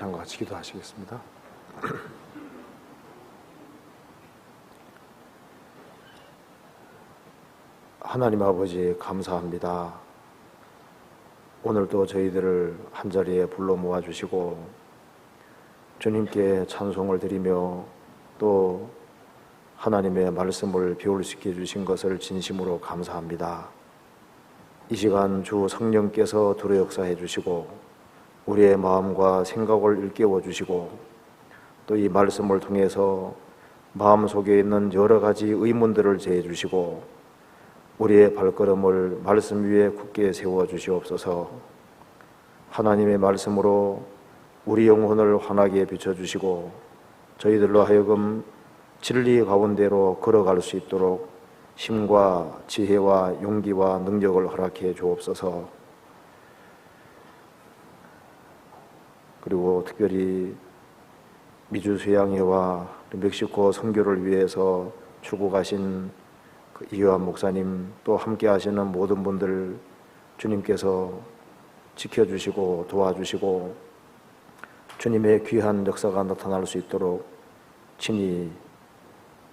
잠깐 같이 기도하시겠습니다. 하나님 아버지 감사합니다. 오늘도 저희들을 한자리에 불러 모아주시고 주님께 찬송을 드리며 또 하나님의 말씀을 배울 수 있게 해주신 것을 진심으로 감사합니다. 이 시간 주 성령께서 두루 역사해 주시고 우리의 마음과 생각을 일깨워 주시고 또 이 말씀을 통해서 마음속에 있는 여러 가지 의문들을 제해 주시고 우리의 발걸음을 말씀 위에 굳게 세워 주시옵소서. 하나님의 말씀으로 우리 영혼을 환하게 비춰주시고 저희들로 하여금 진리 가운데로 걸어갈 수 있도록 힘과 지혜와 용기와 능력을 허락해 주옵소서. 그리고 특별히 미주 수양회와 멕시코 선교를 위해서 출국하신 이효한 목사님 또 함께 하시는 모든 분들 주님께서 지켜주시고 도와주시고 주님의 귀한 역사가 나타날 수 있도록 친히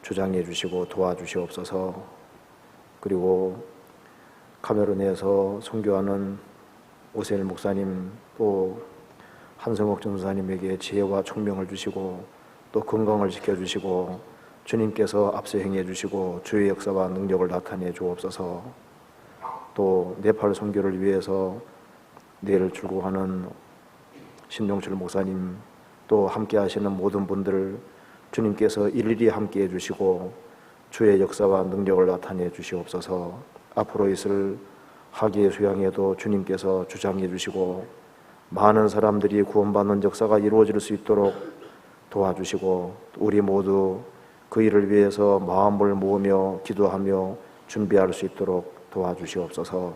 주장해 주시고 도와주시옵소서. 그리고 카메룬에서 선교하는 오세일 목사님 또 한성옥 전사님에게 지혜와 총명을 주시고 또 건강을 지켜주시고 주님께서 앞서 행해 주시고 주의 역사와 능력을 나타내 주옵소서. 또 네팔 선교를 위해서 내일 출국하는 신종철 목사님 또 함께 하시는 모든 분들 주님께서 일일이 함께 해주시고 주의 역사와 능력을 나타내 주시옵소서. 앞으로 있을 하기의 수양에도 주님께서 주장해 주시고 많은 사람들이 구원받는 역사가 이루어질 수 있도록 도와주시고 우리 모두 그 일을 위해서 마음을 모으며 기도하며 준비할 수 있도록 도와주시옵소서.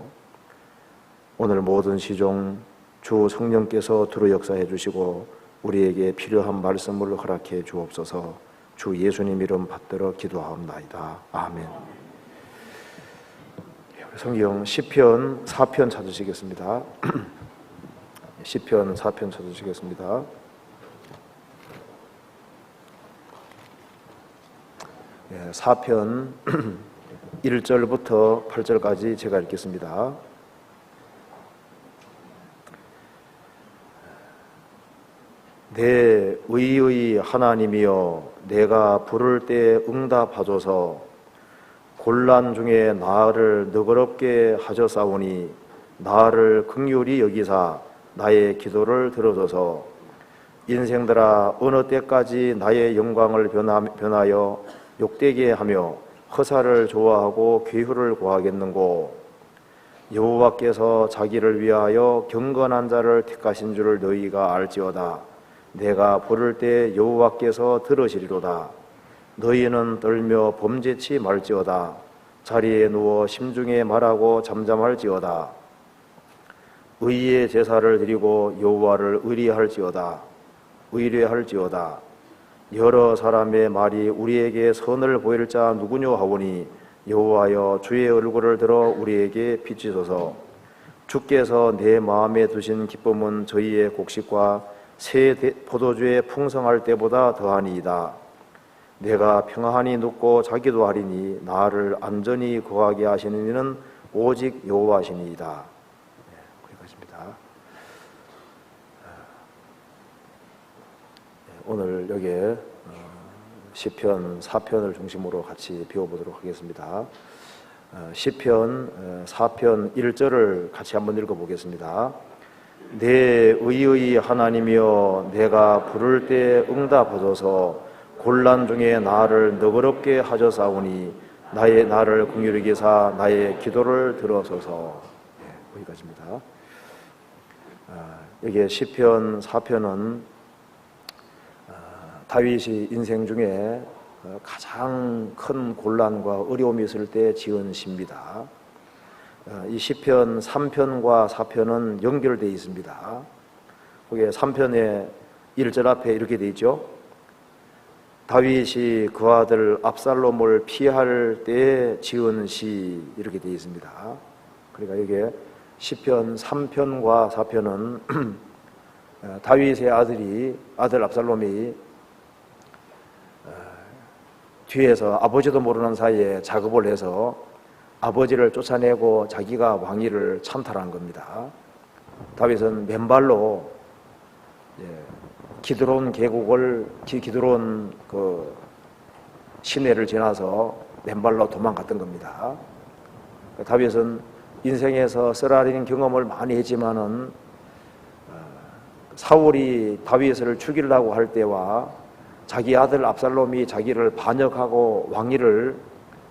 오늘 모든 시종 주 성령께서 두루 역사해 주시고 우리에게 필요한 말씀을 허락해 주옵소서. 주 예수님 이름 받들어 기도하옵나이다. 아멘. 성경 시편 4편 찾으시겠습니다. 시편 4편 찾으시겠습니다. 네, 4편 1절부터 8절까지 제가 읽겠습니다. 내 의의 하나님이여 내가 부를 때 응답하소서. 곤란 중에 나를 너그럽게 하셨사오니 나를 긍휼히 여기사 나의 기도를 들어줘서. 인생들아 어느 때까지 나의 영광을 변하여 욕되게 하며 허사를 좋아하고 괴후를 구하겠는고. 여호와께서 자기를 위하여 경건한 자를 택하신 줄을 너희가 알지어다. 내가 부를 때 여호와께서 들으시리로다. 너희는 떨며 범죄치 말지어다. 자리에 누워 심중에 말하고 잠잠할지어다. 의의 제사를 드리고 여호와를 의뢰할지어다. 여러 사람의 말이 우리에게 선을 보일 자 누구뇨 하오니 여호와여 주의 얼굴을 들어 우리에게 비치소서. 주께서 내 마음에 두신 기쁨은 저희의 곡식과 새 포도주에 풍성할 때보다 더하니이다. 내가 평안히 눕고 자기도 하리니 나를 안전히 거하게 하시는 이는 오직 여호와시니이다. 거기까지입니다. 오늘 여기에 시편 4편을 중심으로 같이 배워보도록 하겠습니다. 시편 4편 1절을 같이 한번 읽어보겠습니다. 내 의의 하나님이여 내가 부를 때 응답하소서. 곤란 중에 나를 너그럽게 하셨사오니 나를 긍휼히 여기사 나의 기도를 들어소서. 거기까지입니다. 여기에 시편 4편은 다윗이 인생 중에 가장 큰 곤란과 어려움이 있을 때 지은 시입니다. 이 시편 3편과 4편은 연결되어 있습니다. 거기에 3편의 1절 앞에 이렇게 되어 있죠. 다윗이 그 아들 압살롬을 피할 때 지은 시 이렇게 되어 있습니다. 그러니까 이게 시편 3편과 4편은 다윗의 아들 압살롬이 뒤에서 아버지도 모르는 사이에 작업을 해서 아버지를 쫓아내고 자기가 왕위를 찬탈한 겁니다. 다윗은 맨발로 기드론 계곡을 기드론 그 시내를 지나서 맨발로 도망갔던 겁니다. 다윗은 인생에서 쓰라린 경험을 많이 했지만은 사울이 다윗을 죽이려고 할 때와 자기 아들 압살롬이 자기를 반역하고 왕위를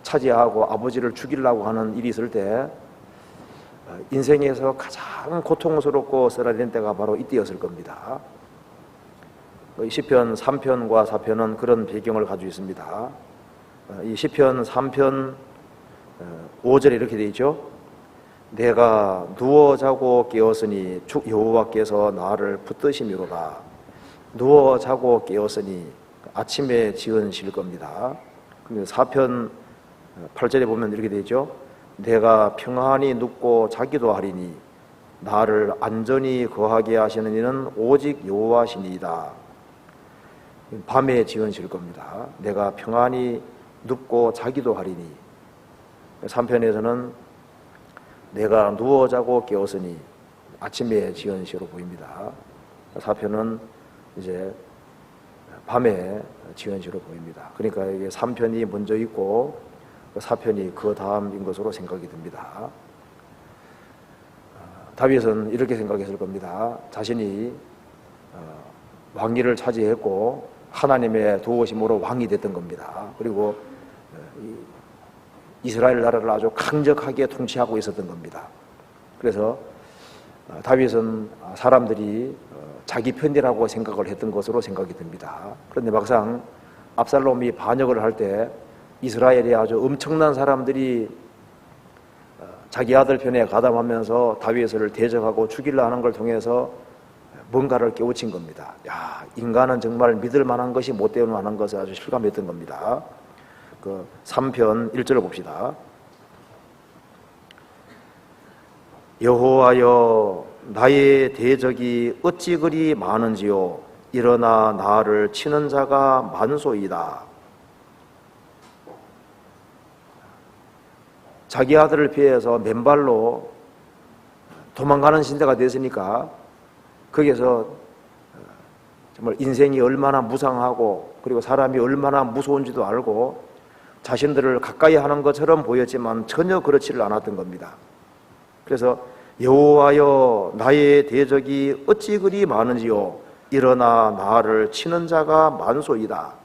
차지하고 아버지를 죽이려고 하는 일이 있을 때 인생에서 가장 고통스럽고 쓰라린 때가 바로 이때였을 겁니다. 시편 3편과 4편은 그런 배경을 가지고 있습니다. 이 시편 3편 5절에 이렇게 되어 있죠. 내가 누워 자고 깨었으니 여호와께서 나를 붙드심이로다. 누워 자고 깨었으니 아침에 지으실 겁니다. 근데 4편 8절에 보면 이렇게 되어 있죠. 내가 평안히 눕고 자기도 하리니 나를 안전히 거하게 하시는 이는 오직 여호와시니이다. 밤에 지으실 겁니다. 내가 평안히 눕고 자기도 하리니. 3편에서는 내가 누워 자고 깨었으니 아침에 지은 시로 보입니다. 4편은 이제 밤에 지은 시로 보입니다. 그러니까 이게 3편이 먼저 있고 4편이 그 다음인 것으로 생각이 듭니다. 다윗은 이렇게 생각했을 겁니다. 자신이 왕위를 차지했고 하나님의 도우심으로 왕이 됐던 겁니다. 그리고 이스라엘 나라를 아주 강력하게 통치하고 있었던 겁니다. 그래서 다윗은 사람들이 자기 편이라고 생각을 했던 것으로 생각이 듭니다. 그런데 막상 압살롬이 반역을 할 때 이스라엘에 아주 엄청난 사람들이 자기 아들 편에 가담하면서 다윗을 대적하고 죽이려 하는 걸 통해서 뭔가를 깨우친 겁니다. 야, 인간은 정말 믿을 만한 것이 못 되는 만한 것을 아주 실감했던 겁니다. 그 3편 1절을 봅시다. 여호와여 나의 대적이 어찌 그리 많은지요 일어나 나를 치는 자가 만소이다. 자기 아들을 피해서 맨발로 도망가는 신세가 됐으니까 거기에서 정말 인생이 얼마나 무상하고 그리고 사람이 얼마나 무서운지도 알고 자신들을 가까이 하는 것처럼 보였지만 전혀 그렇지를 않았던 겁니다. 그래서 여호와여 나의 대적이 어찌 그리 많은지요 일어나 나를 치는 자가 만소이다.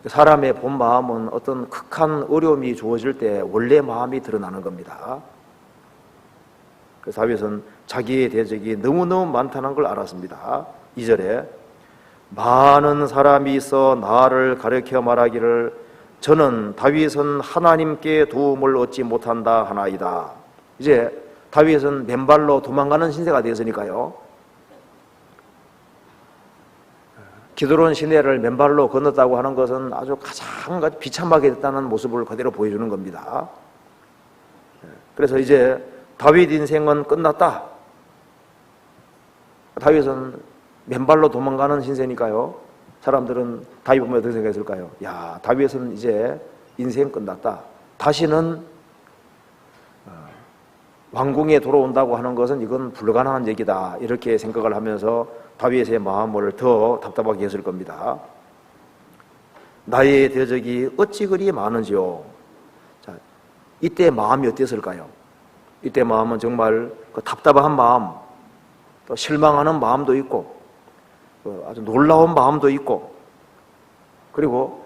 사람의 본 마음은 어떤 극한 어려움이 주어질 때 원래 마음이 드러나는 겁니다. 그래서 다윗은 자기의 대적이 너무너무 많다는 걸 알았습니다. 2절에 많은 사람이 있어 나를 가르쳐 말하기를 저는 다윗은 하나님께 도움을 얻지 못한다 하나이다. 이제 다윗은 맨발로 도망가는 신세가 되었으니까요. 기드론 시내를 맨발로 건넜다고 하는 것은 아주 가장 비참하게 됐다는 모습을 그대로 보여주는 겁니다. 그래서 이제 다윗 인생은 끝났다. 다윗은 맨발로 도망가는 신세니까요. 사람들은 다윗 보면 어떻게 생각했을까요? 야, 다윗은 이제 인생 끝났다. 다시는 왕궁에 돌아온다고 하는 것은 이건 불가능한 얘기다. 이렇게 생각을 하면서 다윗의 마음을 더 답답하게 했을 겁니다. 나의 대적이 어찌 그리 많은지요. 자, 이때 마음이 어땠을까요? 이때 마음은 정말 그 답답한 마음, 또 실망하는 마음도 있고 아주 놀라운 마음도 있고 그리고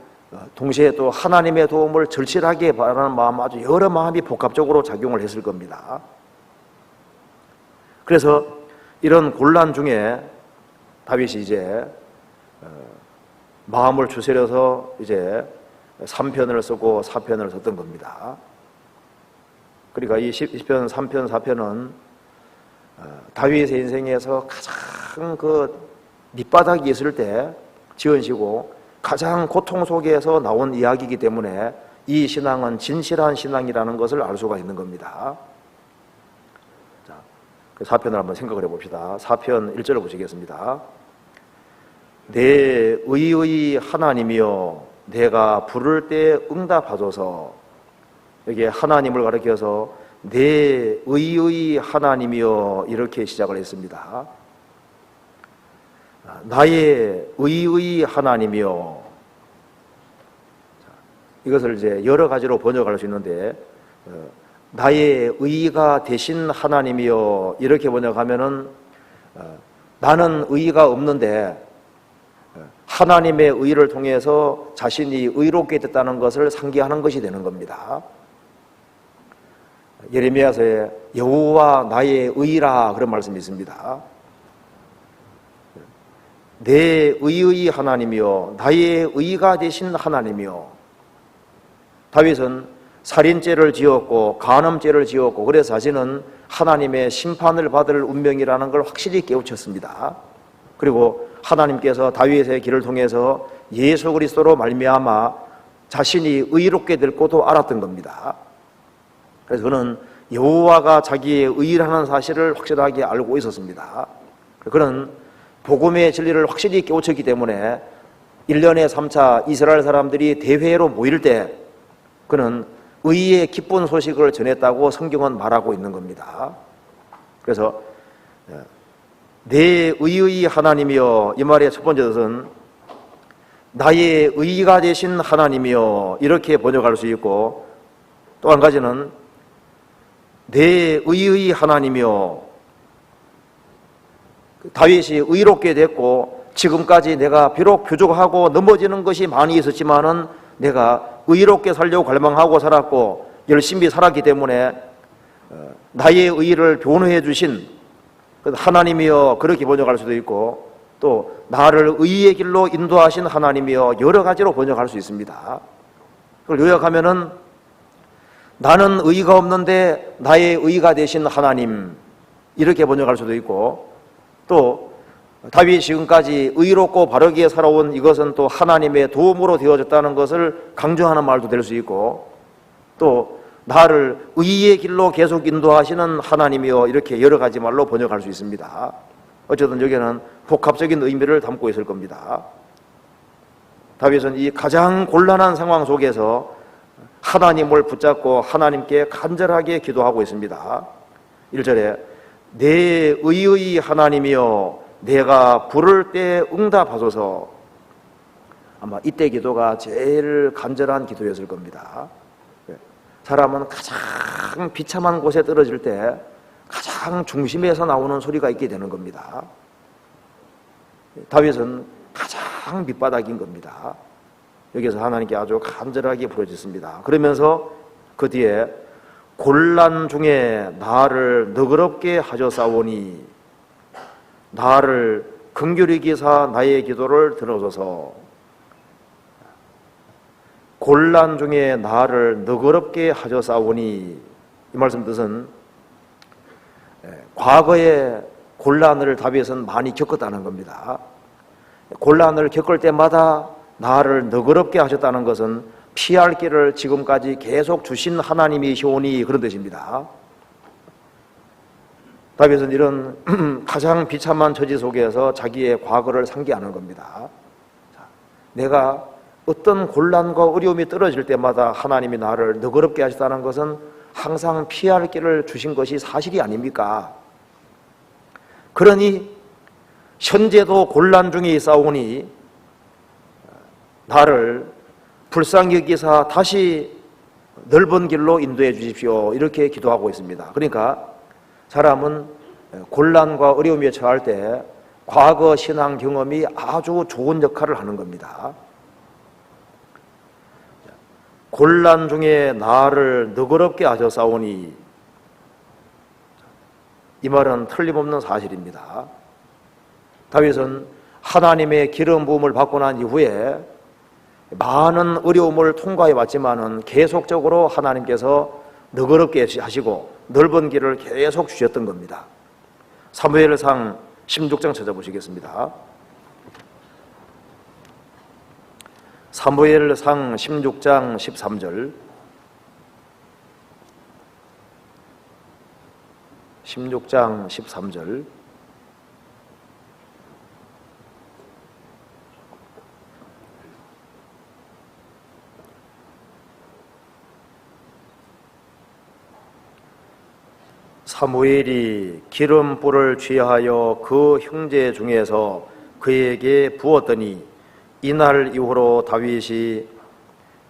동시에 또 하나님의 도움을 절실하게 바라는 마음, 아주 여러 마음이 복합적으로 작용을 했을 겁니다. 그래서 이런 곤란 중에 다윗이 이제 마음을 추스려서 이제 3편을 쓰고 4편을 썼던 겁니다. 그러니까 이 시편 3편, 4편은 다윗의 인생에서 가장 그 밑바닥이 있을 때 지으시고 가장 고통 속에서 나온 이야기이기 때문에 이 신앙은 진실한 신앙이라는 것을 알 수가 있는 겁니다. 자, 그 4편을 한번 생각을 해봅시다. 4편 1절을 보시겠습니다. 내 의의 하나님이여 내가 부를 때 응답하소서. 여기에 하나님을 가리켜서 내 의의 하나님이여 이렇게 시작을 했습니다. 나의 의의 하나님이여. 이것을 이제 여러 가지로 번역할 수 있는데 나의 의가 되신 하나님이여 이렇게 번역하면은 나는 의가 없는데 하나님의 의를 통해서 자신이 의롭게 됐다는 것을 상기하는 것이 되는 겁니다. 예레미야서에 여호와 나의 의라 그런 말씀이 있습니다. 내 의의 하나님이여 나의 의가 되신 하나님이여. 다윗은 살인죄를 지었고 간음죄를 지었고 그래서 자신은 하나님의 심판을 받을 운명이라는 걸 확실히 깨우쳤습니다. 그리고 하나님께서 다윗의 길을 통해서 예수 그리스도로 말미암아 자신이 의롭게 될 것도 알았던 겁니다. 그래서 그는 여호와가 자기의 의라는 사실을 확실하게 알고 있었습니다. 그는 복음의 진리를 확실히 깨우쳤기 때문에 1년에 3차 이스라엘 사람들이 대회로 모일 때 그는 의의 기쁜 소식을 전했다고 성경은 말하고 있는 겁니다. 그래서 내 의의 하나님이여 이 말의 첫 번째 뜻은 나의 의가 되신 하나님이여 이렇게 번역할 수 있고, 또 한 가지는 내 의의 하나님이여, 다윗이 의롭게 됐고 지금까지 내가 비록 부족하고 넘어지는 것이 많이 있었지만은 내가 의롭게 살려고 갈망하고 살았고 열심히 살았기 때문에 나의 의를 변호해 주신 하나님이여 그렇게 번역할 수도 있고, 또 나를 의의 길로 인도하신 하나님이여 여러 가지로 번역할 수 있습니다. 그걸 요약하면은 나는 의가 없는데 나의 의가 되신 하나님 이렇게 번역할 수도 있고, 또 다윗이 지금까지 의롭고 바르게 살아온 이것은 또 하나님의 도움으로 되어졌다는 것을 강조하는 말도 될 수 있고, 또 나를 의의 길로 계속 인도하시는 하나님이여 이렇게 여러 가지 말로 번역할 수 있습니다. 어쨌든 여기에는 복합적인 의미를 담고 있을 겁니다. 다윗은 이 가장 곤란한 상황 속에서 하나님을 붙잡고 하나님께 간절하게 기도하고 있습니다. 1절에 내 의의 하나님이여 내가 부를 때 응답하소서. 아마 이때 기도가 제일 간절한 기도였을 겁니다. 사람은 가장 비참한 곳에 떨어질 때 가장 중심에서 나오는 소리가 있게 되는 겁니다. 다윗은 가장 밑바닥인 겁니다. 여기서 하나님께 아주 간절하게 부르짖습니다. 그러면서 그 뒤에 곤란 중에 나를 너그럽게 하셨사오니 나를 긍휼히 여기사 나의 기도를 들어줘서. 곤란 중에 나를 너그럽게 하셨사오니 이 말씀 뜻은 과거의 곤란을 다윗은 많이 겪었다는 겁니다. 곤란을 겪을 때마다 나를 너그럽게 하셨다는 것은 피할 길을 지금까지 계속 주신 하나님이시오니 그런 뜻입니다. 다윗은 이런 가장 비참한 처지 속에서 자기의 과거를 상기하는 겁니다. 내가 어떤 곤란과 어려움이 떨어질 때마다 하나님이 나를 너그럽게 하셨다는 것은 항상 피할 길을 주신 것이 사실이 아닙니까? 그러니 현재도 곤란 중에 있사오니 나를 불쌍히 여기사 다시 넓은 길로 인도해 주십시오 이렇게 기도하고 있습니다. 그러니까 사람은 곤란과 어려움에 처할 때 과거 신앙 경험이 아주 좋은 역할을 하는 겁니다. 곤란 중에 나를 너그럽게 하셨사오니 이 말은 틀림없는 사실입니다. 다윗은 하나님의 기름 부음을 받고 난 이후에 많은 어려움을 통과해 왔지만은 계속적으로 하나님께서 너그럽게 하시고 넓은 길을 계속 주셨던 겁니다. 사무엘상 16장 찾아보시겠습니다. 사무엘상 16장 13절 16장 13절. 사무엘이 기름불을 취하여 그 형제 중에서 그에게 부었더니 이날 이후로 다윗이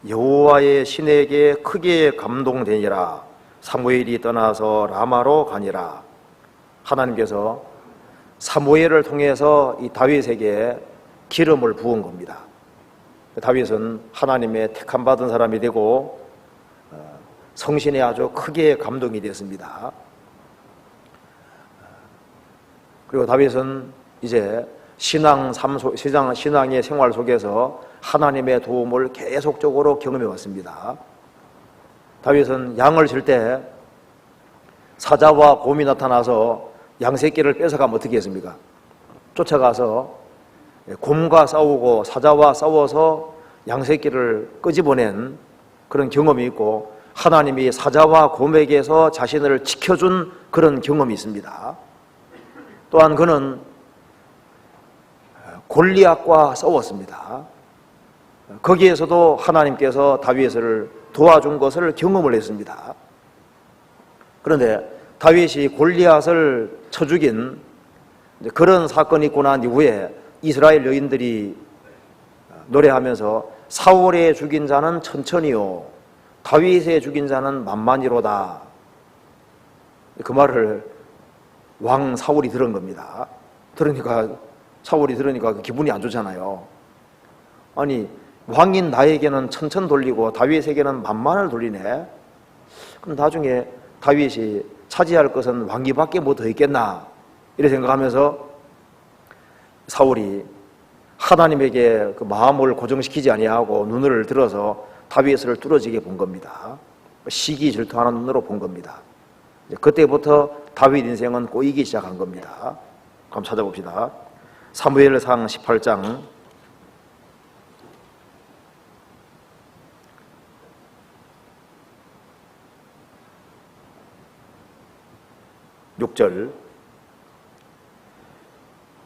여호와의 신에게 크게 감동되니라. 사무엘이 떠나서 라마로 가니라. 하나님께서 사무엘을 통해서 이 다윗에게 기름을 부은 겁니다. 다윗은 하나님의 택함 받은 사람이 되고 성신에 아주 크게 감동이 됐습니다. 그리고 다윗은 이제 신앙의 생활 속에서 하나님의 도움을 계속적으로 경험해 왔습니다. 다윗은 양을 칠 때 사자와 곰이 나타나서 양새끼를 뺏어가면 어떻게 했습니까? 쫓아가서 곰과 싸우고 사자와 싸워서 양새끼를 끄집어낸 그런 경험이 있고, 하나님이 사자와 곰에게서 자신을 지켜준 그런 경험이 있습니다. 또한 그는 골리앗과 싸웠습니다. 거기에서도 하나님께서 다윗을 도와준 것을 경험을 했습니다. 그런데 다윗이 골리앗을 쳐 죽인 그런 사건이 있고 난 이후에 이스라엘 여인들이 노래하면서 사울의 죽인 자는 천천히요 다윗의 죽인 자는 만만히로다, 그 말을 왕 사울이 들은 겁니다. 사울이 들으니까 기분이 안 좋잖아요. 아니, 왕인 나에게는 천천 돌리고 다윗에게는 만만을 돌리네. 그럼 나중에 다윗이 차지할 것은 왕위밖에 뭐 더 있겠나, 이렇게 생각하면서 사울이 하나님에게 그 마음을 고정시키지 아니하고 눈을 들어서 다윗을 뚫어지게 본 겁니다. 시기 질투하는 눈으로 본 겁니다. 그때부터 다윗 인생은 꼬이기 시작한 겁니다. 한번 찾아봅시다. 사무엘상 18장 6절.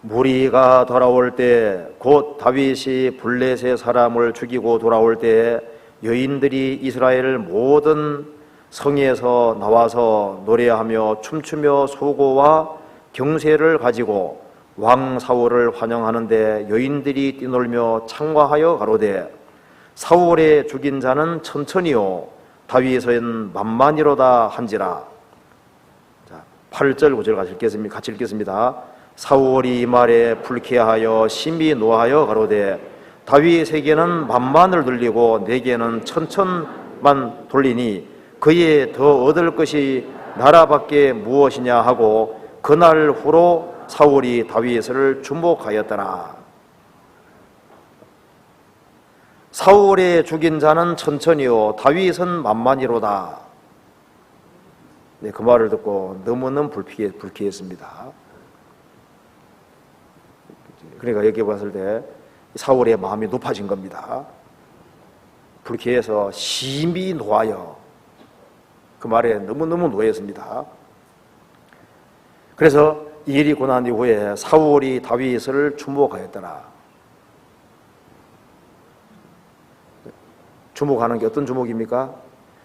무리가 돌아올 때 곧 다윗이 블레셋 사람을 죽이고 돌아올 때 여인들이 이스라엘 모든 성에서 나와서 노래하며 춤추며 소고와 경쇠를 가지고 왕 사울을 환영하는데 여인들이 뛰놀며 창과하여 가로되 사울의 죽인 자는 천천히요 다윗은 만만히로다 한지라. 자, 8절 9절 같이 읽겠습니다. 사울이 이 말에 불쾌하여 심히 노하여 가로되 다윗에게는 만만을 돌리고 내게는 천천만 돌리니 그에 더 얻을 것이 나라밖에 무엇이냐 하고 그날 후로 사울이 다윗을 주목하였더라. 사울의 죽인 자는 천천히요 다윗은 만만히로다. 네, 그 말을 듣고 너무너무 불쾌했습니다. 그러니까 여기 봤을 때 사울의 마음이 높아진 겁니다. 불쾌해서 심히 노하여, 그 말에 너무너무 노했습니다. 그래서 이 일이 있고 난 이후에 사울이 다윗을 주목하였더라. 주목하는 게 어떤 주목입니까?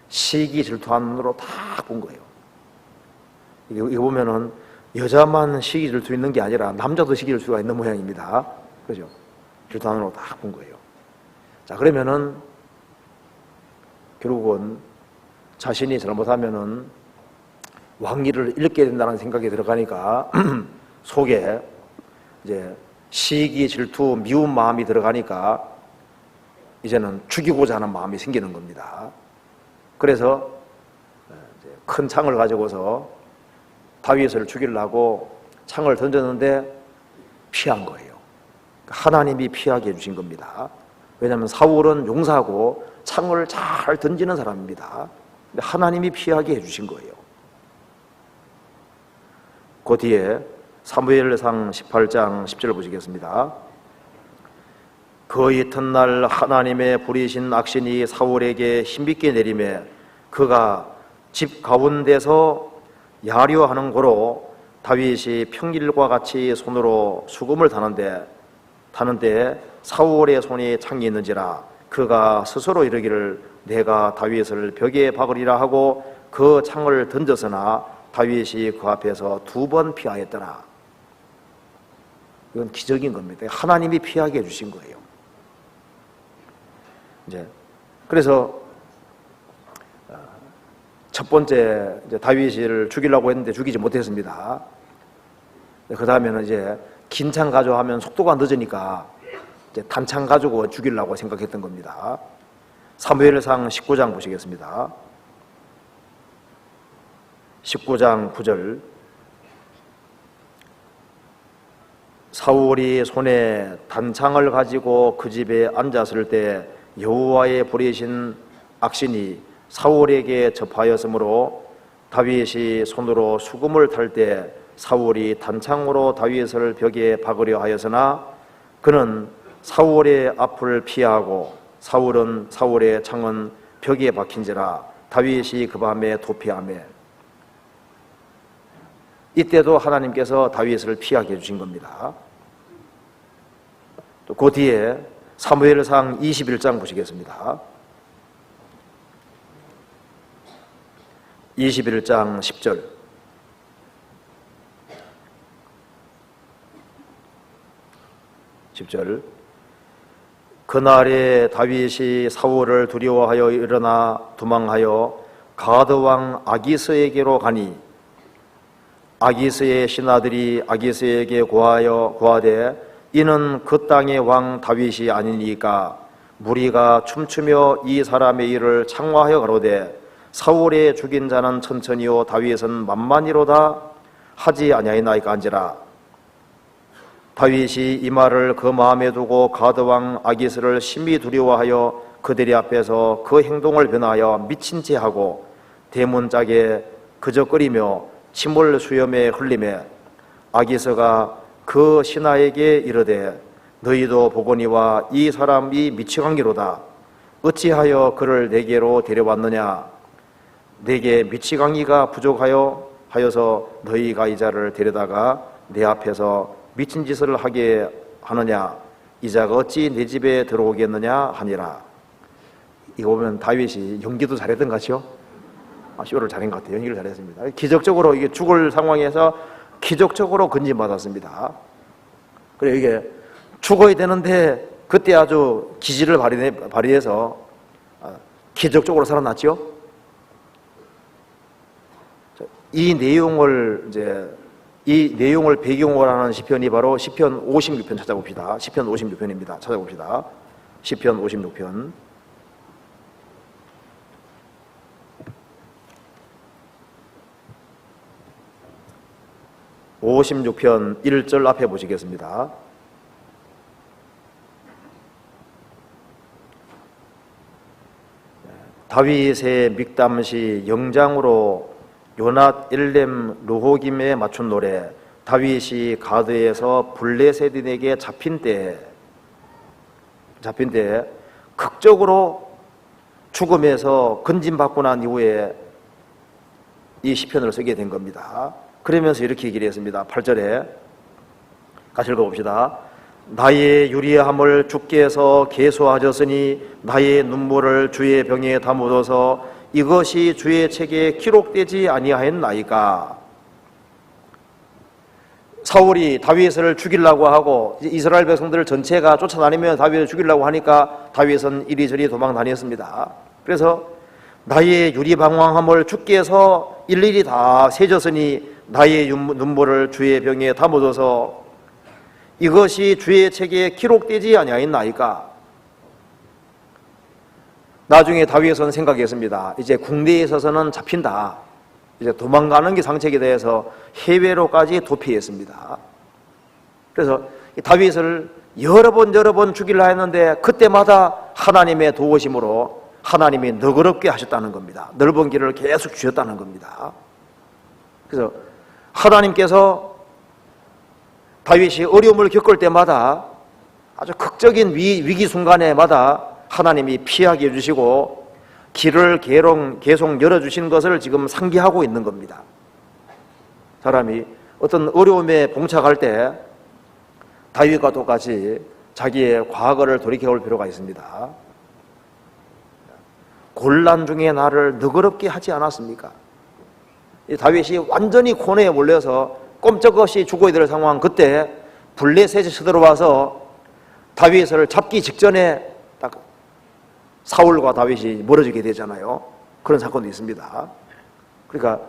시기 질투하는 눈으로 다 본 거예요. 이거 보면은 여자만 시기 질투 있는 게 아니라 남자도 시기 질투가 있는 모양입니다. 그죠? 질투하는 눈으로 다 본 거예요. 자, 그러면은 결국은 자신이 잘못하면은 왕위를 잃게 된다는 생각이 들어가니까 속에 이제 시기, 질투, 미운 마음이 들어가니까 이제는 죽이고자 하는 마음이 생기는 겁니다. 그래서 큰 창을 가지고서 다윗을 죽이려고 창을 던졌는데 피한 거예요. 하나님이 피하게 해주신 겁니다. 왜냐하면 사울은 용사고 창을 잘 던지는 사람입니다. 근데 하나님이 피하게 해주신 거예요. 그 뒤에 사무엘상 18장 10절 보시겠습니다. 그 이튿날 하나님의 부리신 악신이 사울에게 힘있게 내림에 그가 집 가운데서 야려하는 고로 다윗이 평일과 같이 손으로 수금을 타는데 사울의 손이 창이 있는지라 그가 스스로 이르기를 내가 다윗을 벽에 박으리라 하고 그 창을 던졌으나 다윗이 그 앞에서 2번 피하였더라. 이건 기적인 겁니다. 하나님이 피하게 해주신 거예요. 그래서 첫 번째 다윗을 죽이려고 했는데 죽이지 못했습니다. 그 다음에는 긴 창 가지고 하면 속도가 늦으니까 단창 가지고 죽이려고 생각했던 겁니다. 사무엘상 19장 보시겠습니다. 19장 9절 사울이 손에 단창을 가지고 그 집에 앉았을 때 여호와의 부리신 악신이 사울에게 접하였으므로 다윗이 손으로 수금을 탈 때 사울이 단창으로 다윗을 벽에 박으려 하였으나 그는 사울의 앞을 피하고 사울의 창은 벽에 박힌지라 다윗이 그 밤에 도피하매 이때도 하나님께서 다윗을 피하게 해주신 겁니다. 또 그 뒤에 사무엘상 21장 보시겠습니다. 21장 10절 그날에 다윗이 사울을 두려워하여 일어나 도망하여 가드왕 아기스에게로 가니 아기스의 신하들이 아기스에게 고하되 이는 그 땅의 왕 다윗이 아니니까 무리가 춤추며 이 사람의 일을 창화하여 가로되 사울의 죽인 자는 천천히요 다윗은 만만히로다 하지 아니하였나이까 한지라. 다윗이 이 말을 그 마음에 두고 가드왕 아기스를 심히 두려워하여 그들이 앞에서 그 행동을 변하여 미친 채 하고 대문짝에 그저거리며 침을 수염에 흘리매 아기스가 그 신하에게 이르되 너희도 보거니와 이 사람이 미치광이로다. 어찌하여 그를 내게로 데려왔느냐. 내게 미치광이가 부족하여서 너희가 이 자를 데려다가 내 앞에서 미친 짓을 하게 하느냐. 이 자가 어찌 내 집에 들어오겠느냐 하니라. 이거 보면 다윗이 연기도 잘했던 것 같죠? 쇼를 잘한 것 같아요. 연기를 잘했습니다. 기적적으로 이게 죽을 상황에서 기적적으로 건진받았습니다. 그래 이게 죽어야 되는데 그때 아주 기질을 발휘해서 기적적으로 살아났죠. 이 내용을 배경으로 하는 시편이 바로 시편 56편 찾아봅시다. 시편 56편입니다. 찾아봅시다. 시편 56편. 56편 1절 앞에 보시겠습니다. 다윗의 믹담시 영장으로 요낫 일렘 르호김에 맞춘 노래. 다윗이 가드에서 블레셋인에게 잡힌 때 극적으로 죽음에서 건진받고 난 이후에 이 시편을 쓰게 된 겁니다. 그러면서 이렇게 얘기를 했습니다. 8절에 같이 읽어봅시다. 나의 유리함을 주께서 계수하셨으니 나의 눈물을 주의 병에 담으소서. 이것이 주의 책에 기록되지 아니하였나이까. 사울이 다윗을 죽이려고 하고 이스라엘 백성들 전체가 쫓아다니며 다윗을 죽이려고 하니까 다윗은 이리저리 도망 다녔습니다. 그래서 나의 유리방황함을 주께서 일일이 다 세졌으니 나의 눈물을 주의 병에 담아둬서 이것이 주의 책에 기록되지 아니하였나이까. 나중에 다윗은 생각했습니다. 이제 국내에 있어서는 잡힌다. 이제 도망가는 게 상책에 대해서 해외로까지 도피했습니다. 그래서 다윗을 여러 번 죽이려 했는데 그때마다 하나님의 도우심으로 하나님이 너그럽게 하셨다는 겁니다. 넓은 길을 계속 주셨다는 겁니다. 그래서 하나님께서 다윗이 어려움을 겪을 때마다 아주 극적인 위기 순간에마다 하나님이 피하게 해주시고 길을 계속 열어주신 것을 지금 상기하고 있는 겁니다. 사람이 어떤 어려움에 봉착할 때 다윗과 똑같이 자기의 과거를 돌이켜볼 필요가 있습니다. 곤란 중에 나를 너그럽게 하지 않았습니까? 다윗이 완전히 고뇌에 몰려서 꼼짝없이 죽어야 될 상황, 그때 블레셋이 쳐들어와서 다윗을 잡기 직전에 딱 사울과 다윗이 멀어지게 되잖아요. 그런 사건도 있습니다. 그러니까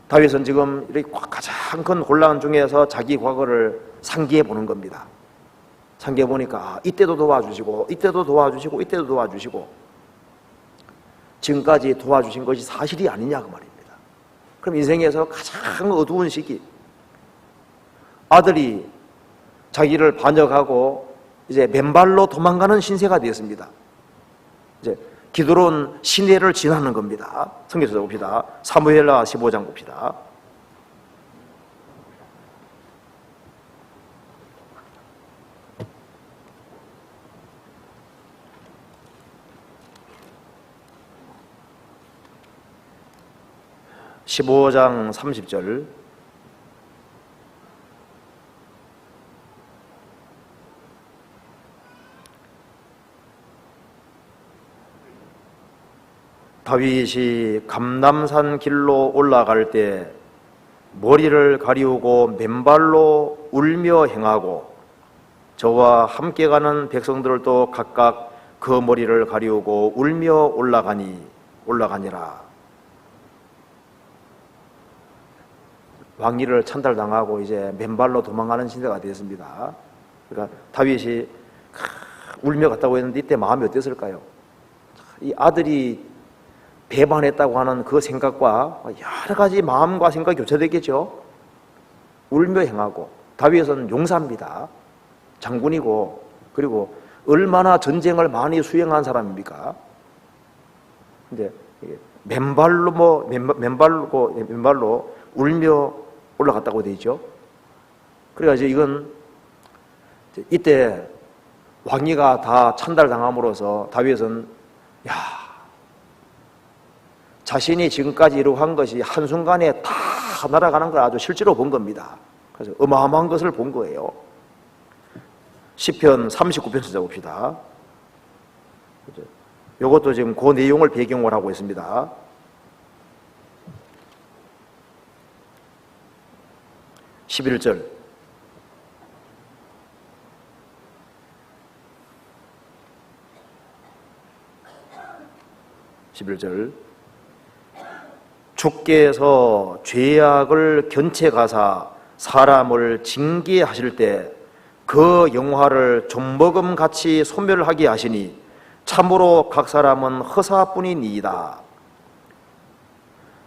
다윗은 지금 이렇게 가장 큰 곤란 중에서 자기 과거를 상기해 보는 겁니다. 상기해 보니까 이때도 도와주시고 이때도 도와주시고 이때도 도와주시고 지금까지 도와주신 것이 사실이 아니냐 그 말입니다. 그럼 인생에서 가장 어두운 시기, 아들이 자기를 반역하고 이제 맨발로 도망가는 신세가 되었습니다. 이제 기드론 시내를 지나는 겁니다. 성경에서 봅시다. 사무엘하 15장 봅시다. (15장) 30절. 다윗이 감람산 길로 올라갈 때 머리를 가리우고 맨발로 울며 행하고 저와 함께 가는 백성들도 각각 그 머리를 가리우고 울며 올라가니라. 왕위를 찬탈당하고 이제 맨발로 도망가는 시대가 되었습니다. 그러니까 다윗이 울며 갔다고 했는데 이때 마음이 어땠을까요? 이 아들이 배반했다고 하는 그 생각과 여러 가지 마음과 생각이 교차됐겠죠. 울며 행하고, 다윗은 용사입니다. 장군이고, 그리고 얼마나 전쟁을 많이 수행한 사람입니까? 근데 맨발로 울며 올라갔다고 되어 있죠. 그래가지고 이건 이때 왕위가 다 찬달당함으로써 다윗은 자신이 지금까지 이루고 한 것이 한순간에 다 날아가는 걸 아주 실제로 본 겁니다. 그래서 어마어마한 것을 본 거예요. 시편 39편 찾아봅시다. 이것도 지금 그 내용을 배경으로 하고 있습니다. 11절. 주께서 죄악을 견책하사 사람을 징계하실 때 그 영화를 좀먹음같이 소멸하게 하시니 참으로 각 사람은 허사뿐이니이다.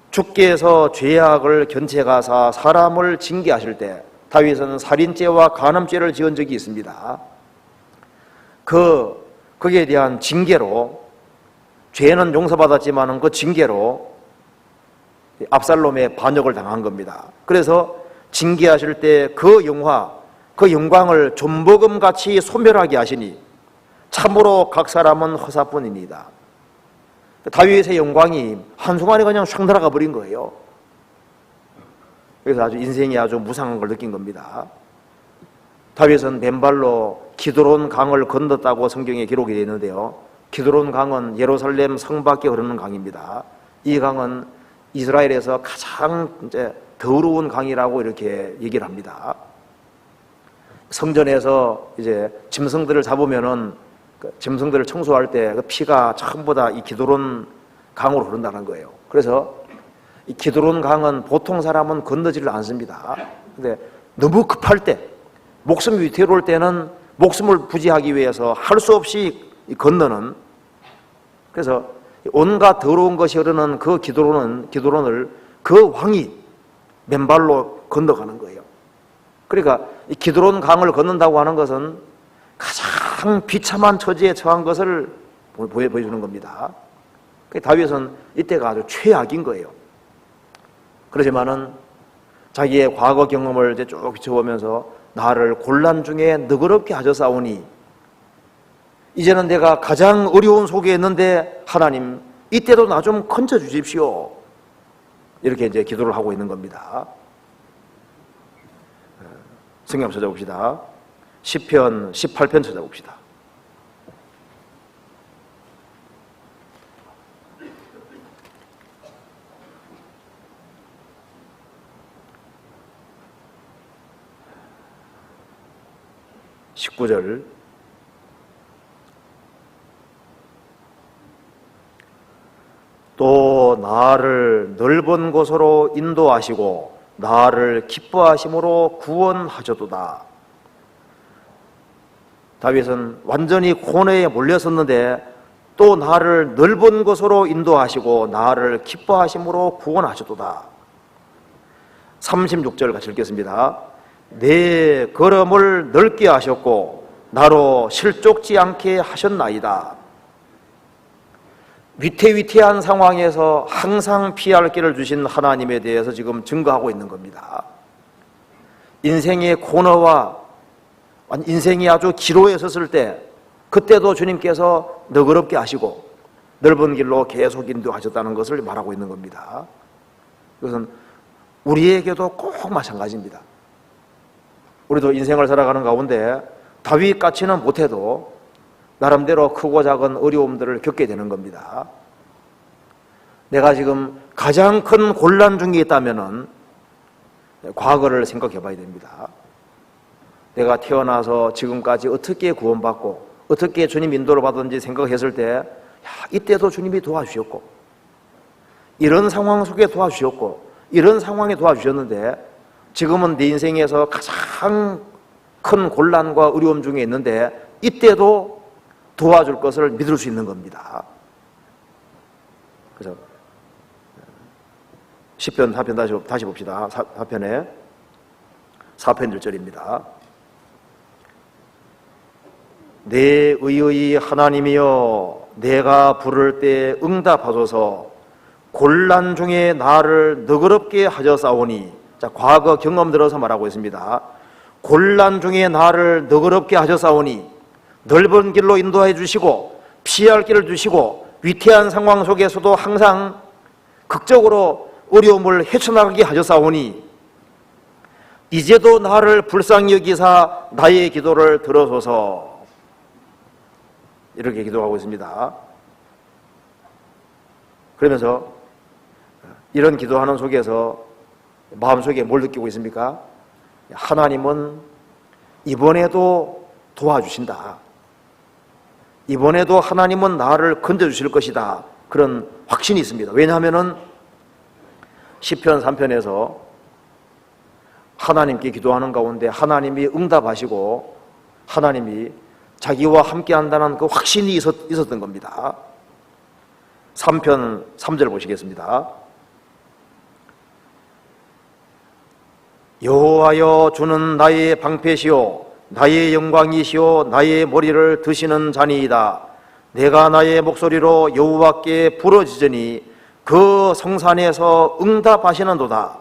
주께서 죄악을 견책하사 사람을 징계하실 때, 다윗은 살인죄와 간음죄를 지은 적이 있습니다. 거기에 대한 징계로, 죄는 용서받았지만 그 징계로 압살롬의 반역을 당한 겁니다. 그래서 징계하실 때 그 영광을 좀먹음같이 소멸하게 하시니 참으로 각 사람은 허사뿐입니다. 다윗의 영광이 한순간에 그냥 샥 날아가 버린 거예요. 그래서 아주 인생이 아주 무상한 걸 느낀 겁니다. 다윗은 맨발로 기드론 강을 건넜다고 성경에 기록이 되어 있는데요. 기드론 강은 예루살렘 성 밖에 흐르는 강입니다. 이 강은 이스라엘에서 가장 이제 더러운 강이라고 이렇게 얘기를 합니다. 성전에서 이제 짐승들을 잡으면은 짐승들을 청소할 때 그 피가 전부 다 이 기드론 강으로 흐른다는 거예요. 그래서 이 기드론 강은 보통 사람은 건너지를 않습니다. 근데 너무 급할 때, 목숨이 위태로울 때는 목숨을 부지하기 위해서 할 수 없이 건너는, 그래서 온갖 더러운 것이 흐르는 그 기드론을 그 왕이 맨발로 건너가는 거예요. 그러니까 이 기드론 강을 건넌다고 하는 것은 가장 비참한 처지에 처한 것을 보여주는 겁니다. 다윗은 이때가 아주 최악인 거예요. 그렇지만은 자기의 과거 경험을 이제 쭉 비춰보면서 나를 곤란 중에 너그럽게 하셨사오니 이제는 내가 가장 어려운 속에 있는데 하나님 이때도 나 좀 건져 주십시오. 이렇게 이제 기도를 하고 있는 겁니다. 성경 찾아봅시다. 시편 18편 찾아봅시다. (19절) 또 나를 넓은 곳으로 인도하시고 나를 기뻐하심으로 구원하셨도다. 다윗은 완전히 고뇌에 몰렸었는데 또 나를 넓은 곳으로 인도하시고 나를 기뻐하심으로 구원하셨도다. 36절 같이 읽겠습니다. 내 걸음을 넓게 하셨고 나로 실족지 않게 하셨나이다. 위태위태한 상황에서 항상 피할 길을 주신 하나님에 대해서 지금 증거하고 있는 겁니다. 인생의 고뇌와 인생이 아주 기로에 섰을 때 그때도 주님께서 너그럽게 하시고 넓은 길로 계속 인도하셨다는 것을 말하고 있는 겁니다. 그것은 우리에게도 꼭 마찬가지입니다. 우리도 인생을 살아가는 가운데 다윗같이는 못해도 나름대로 크고 작은 어려움들을 겪게 되는 겁니다. 내가 지금 가장 큰 곤란 중에 있다면은 과거를 생각해 봐야 됩니다. 내가 태어나서 지금까지 어떻게 구원받고 어떻게 주님 인도를 받았는지 생각했을 때 이때도 주님이 도와주셨고 이런 상황 속에 도와주셨고 이런 상황에 도와주셨는데 지금은 내 인생에서 가장 큰 곤란과 어려움 중에 있는데 이때도 도와줄 것을 믿을 수 있는 겁니다. 그래서 시편 4편 다시 봅시다. 4편에 4편 1절입니다. 내 의의 하나님이여 내가 부를 때 응답하소서. 곤란 중에 나를 너그럽게 하셨사오니. 자, 과거 경험 들어서 말하고 있습니다. 곤란 중에 나를 너그럽게 하셨사오니 넓은 길로 인도해 주시고 피할 길을 주시고 위태한 상황 속에서도 항상 극적으로 어려움을 헤쳐나가게 하셨사오니 이제도 나를 불쌍히 여기사 나의 기도를 들어소서. 이렇게 기도하고 있습니다. 그러면서 이런 기도하는 속에서 마음속에 뭘 느끼고 있습니까? 하나님은 이번에도 도와주신다. 이번에도 하나님은 나를 건져주실 것이다. 그런 확신이 있습니다. 왜냐하면 시편 3편에서 하나님께 기도하는 가운데 하나님이 응답하시고 하나님이 자기와 함께 한다는 그 확신이 있었던 겁니다. 3편 3절 보시겠습니다. 여호와여 주는 나의 방패시오 나의 영광이시오 나의 머리를 드시는 자니이다. 내가 나의 목소리로 여호와께 부르짖으니 그 성산에서 응답하시는도다.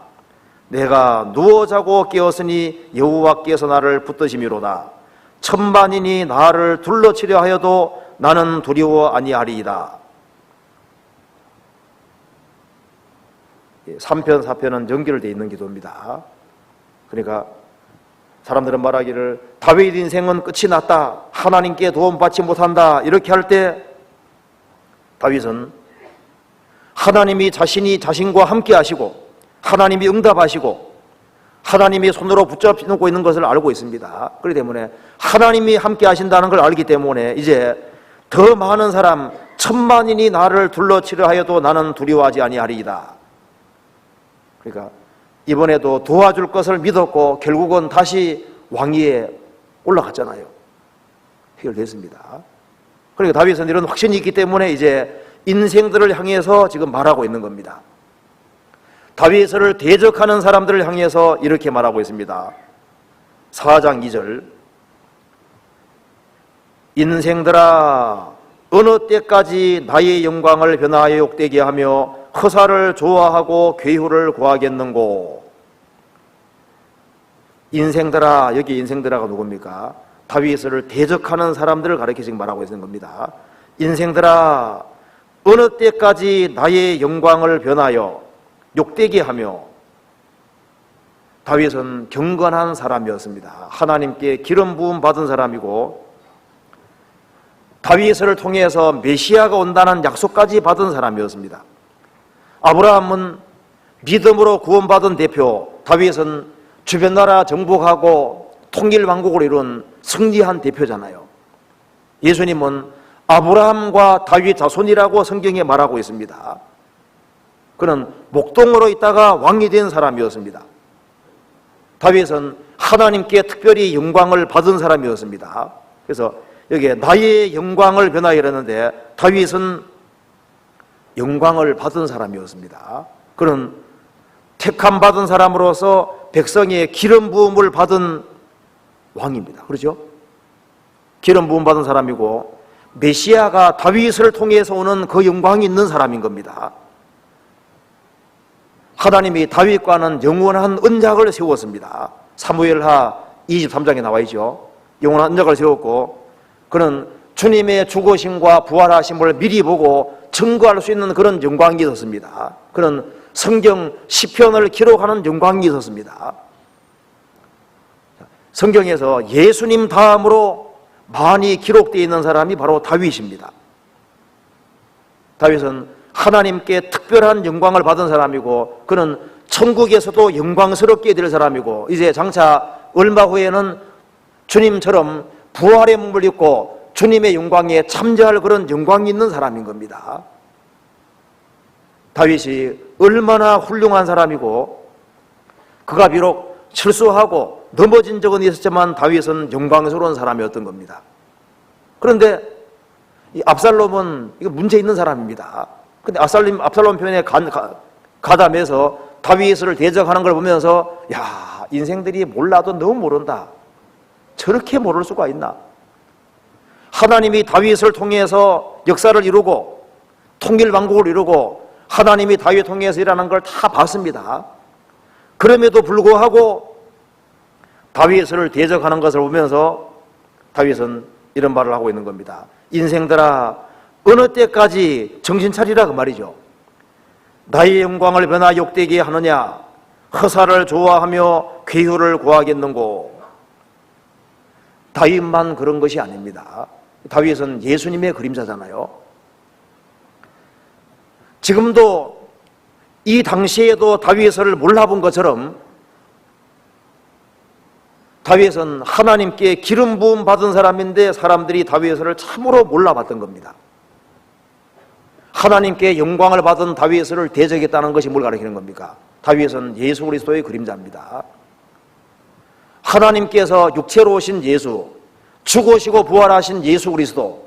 내가 누워 자고 깨었으니 여호와께서 나를 붙드심이로다. 천만인이 나를 둘러치려 하여도 나는 두려워 아니하리이다. 3편 4편은 연결되어 있는 기도입니다. 그러니까 사람들은 말하기를 다윗 인생은 끝이 났다, 하나님께 도움받지 못한다, 이렇게 할 때 다윗은 하나님이 자신과 함께 하시고 하나님이 응답하시고 하나님이 손으로 붙잡고 있는 것을 알고 있습니다. 그렇기 때문에 하나님이 함께 하신다는 걸 알기 때문에 이제 더 많은 사람 천만인이 나를 둘러치려 하여도 나는 두려워하지 아니하리이다. 그러니까 이번에도 도와줄 것을 믿었고 결국은 다시 왕위에 올라갔잖아요. 해결됐습니다. 그러니까 다윗은 이런 확신이 있기 때문에 이제 인생들을 향해서 지금 말하고 있는 겁니다. 다윗을 대적하는 사람들을 향해서 이렇게 말하고 있습니다. 4장 2절 인생들아 어느 때까지 나의 영광을 변화하여 욕되게 하며 허사를 좋아하고 괴후를 구하겠는고. 인생들아, 여기 인생들아가 누굽니까? 다윗을 대적하는 사람들을 가리켜 지금 말하고 있는 겁니다. 인생들아 어느 때까지 나의 영광을 변하여 욕되게 하며, 다윗은 경건한 사람이었습니다. 하나님께 기름 부음 받은 사람이고, 다윗을 통해서 메시아가 온다는 약속까지 받은 사람이었습니다. 아브라함은 믿음으로 구원받은 대표, 다윗은 주변 나라 정복하고 통일 왕국을 이룬 승리한 대표잖아요. 예수님은 아브라함과 다윗 자손이라고 성경에 말하고 있습니다. 그는 목동으로 있다가 왕이 된 사람이었습니다. 다윗은 하나님께 특별히 영광을 받은 사람이었습니다. 그래서 여기에 나의 영광을 변하여 이랬는데, 다윗은 영광을 받은 사람이었습니다. 그는 택함 받은 사람으로서 백성의 기름 부음을 받은 왕입니다. 그렇죠? 기름 부음 받은 사람이고, 메시아가 다윗을 통해서 오는 그 영광이 있는 사람인 겁니다. 하나님이 다윗과는 영원한 언약을 세웠습니다. 사무엘하 23장에 나와 있죠. 영원한 언약을 세웠고, 그는 주님의 죽으심과 부활하심을 미리 보고 증거할 수 있는 그런 영광이 있었습니다. 그는 성경 시편을 기록하는 영광이 있었습니다. 성경에서 예수님 다음으로 많이 기록되어 있는 사람이 바로 다윗입니다. 다윗은 하나님께 특별한 영광을 받은 사람이고, 그는 천국에서도 영광스럽게 될 사람이고, 이제 장차 얼마 후에는 주님처럼 부활의 몸을 입고 주님의 영광에 참여할 그런 영광이 있는 사람인 겁니다. 다윗이 얼마나 훌륭한 사람이고, 그가 비록 실수하고 넘어진 적은 있었지만 다윗은 영광스러운 사람이었던 겁니다. 그런데 이 압살롬은 이거 문제 있는 사람입니다. 근데 압살롬 편에 가담해서 다윗을 대적하는 걸 보면서, 야, 인생들이 몰라도 너무 모른다. 저렇게 모를 수가 있나? 하나님이 다윗을 통해서 역사를 이루고 통일 왕국을 이루고 하나님이 다윗 통해서 일하는 걸 다 봤습니다. 그럼에도 불구하고 다윗을 대적하는 것을 보면서 다윗은 이런 말을 하고 있는 겁니다. 인생들아, 어느 때까지 정신 차리라, 그 말이죠. 나의 영광을 변화 욕되게 하느냐? 허사를 좋아하며 괴유를 구하겠는고? 다윗만 그런 것이 아닙니다. 다윗은 예수님의 그림자잖아요. 지금도 이 당시에도 다윗을 몰라본 것처럼 다윗은 하나님께 기름 부음 받은 사람인데 사람들이 다윗을 참으로 몰라봤던 겁니다. 하나님께 영광을 받은 다윗을 대적했다는 것이 뭘 가리키는 겁니까? 다윗은 예수 그리스도의 그림자입니다. 하나님께서 육체로 오신 예수, 죽으시고 부활하신 예수 그리스도,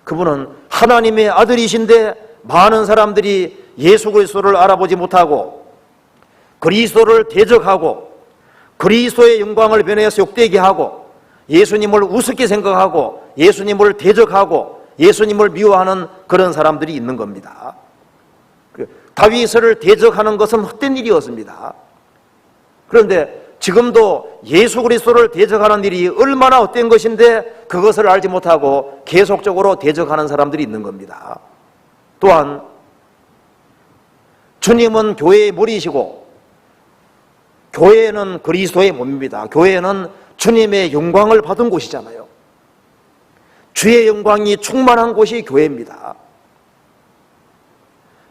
그분은 하나님의 아들이신데 많은 사람들이 예수 그리스도를 알아보지 못하고 그리스도를 대적하고 그리스도의 영광을 변해서 욕되게 하고 예수님을 우습게 생각하고 예수님을 대적하고 예수님을 미워하는 그런 사람들이 있는 겁니다. 다윗을 대적하는 것은 헛된 일이었습니다. 그런데 지금도 예수 그리스도를 대적하는 일이 얼마나 헛된 것인데 그것을 알지 못하고 계속적으로 대적하는 사람들이 있는 겁니다. 또한 주님은 교회의 머리이시고 교회는 그리스도의 몸입니다. 교회는 주님의 영광을 받은 곳이잖아요. 주의 영광이 충만한 곳이 교회입니다.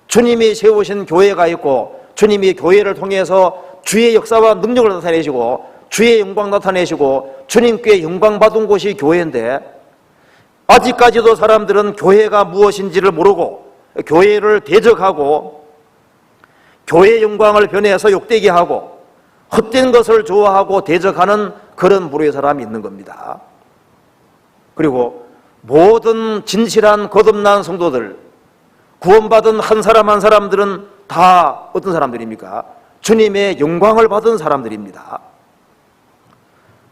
주님이 세우신 교회가 있고 주님이 교회를 통해서 주의 역사와 능력을 나타내시고 주의 영광 나타내시고 주님께 영광 받은 곳이 교회인데, 아직까지도 사람들은 교회가 무엇인지를 모르고 교회를 대적하고 교회의 영광을 변해서 욕되게 하고 헛된 것을 좋아하고 대적하는 그런 부류의 사람이 있는 겁니다. 그리고 모든 진실한 거듭난 성도들, 구원받은 한 사람 한 사람들은 다 어떤 사람들입니까? 주님의 영광을 받은 사람들입니다.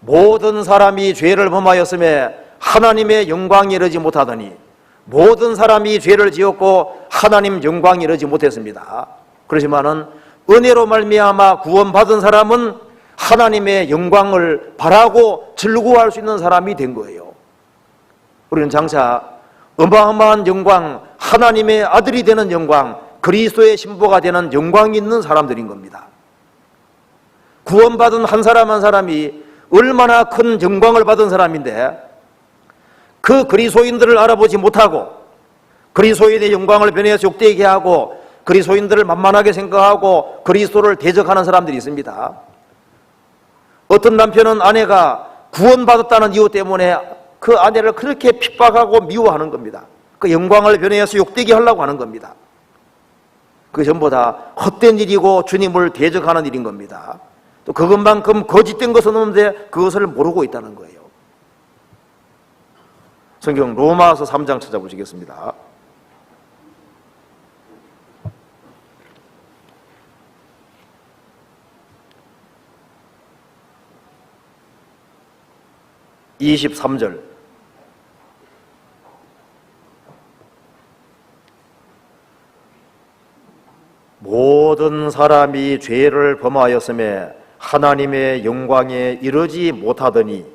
모든 사람이 죄를 범하였음에 하나님의 영광이 이르지 못하더니 모든 사람이 죄를 지었고 하나님 영광이 이르지 못했습니다. 그렇지만은 은혜로 말미암아 구원받은 사람은 하나님의 영광을 바라고 즐거워할 수 있는 사람이 된 거예요. 우리는 장차 어마어마한 영광, 하나님의 아들이 되는 영광, 그리스도의 신부가 되는 영광이 있는 사람들인 겁니다. 구원받은 한 사람 한 사람이 얼마나 큰 영광을 받은 사람인데, 그 그리스도인들을 알아보지 못하고 그리스도인의 영광을 변해서 욕되게 하고 그리스도인들을 만만하게 생각하고 그리스도를 대적하는 사람들이 있습니다. 어떤 남편은 아내가 구원받았다는 이유 때문에 그 아내를 그렇게 핍박하고 미워하는 겁니다. 그 영광을 변해서 욕되게 하려고 하는 겁니다. 그게 전부 다 헛된 일이고 주님을 대적하는 일인 겁니다. 또 그것만큼 거짓된 것은 없는데 그것을 모르고 있다는 거예요. 성경 로마서 3장 찾아보시겠습니다. (23절) 모든 사람이 죄를 범하였음에 하나님의 영광에 이르지 못하더니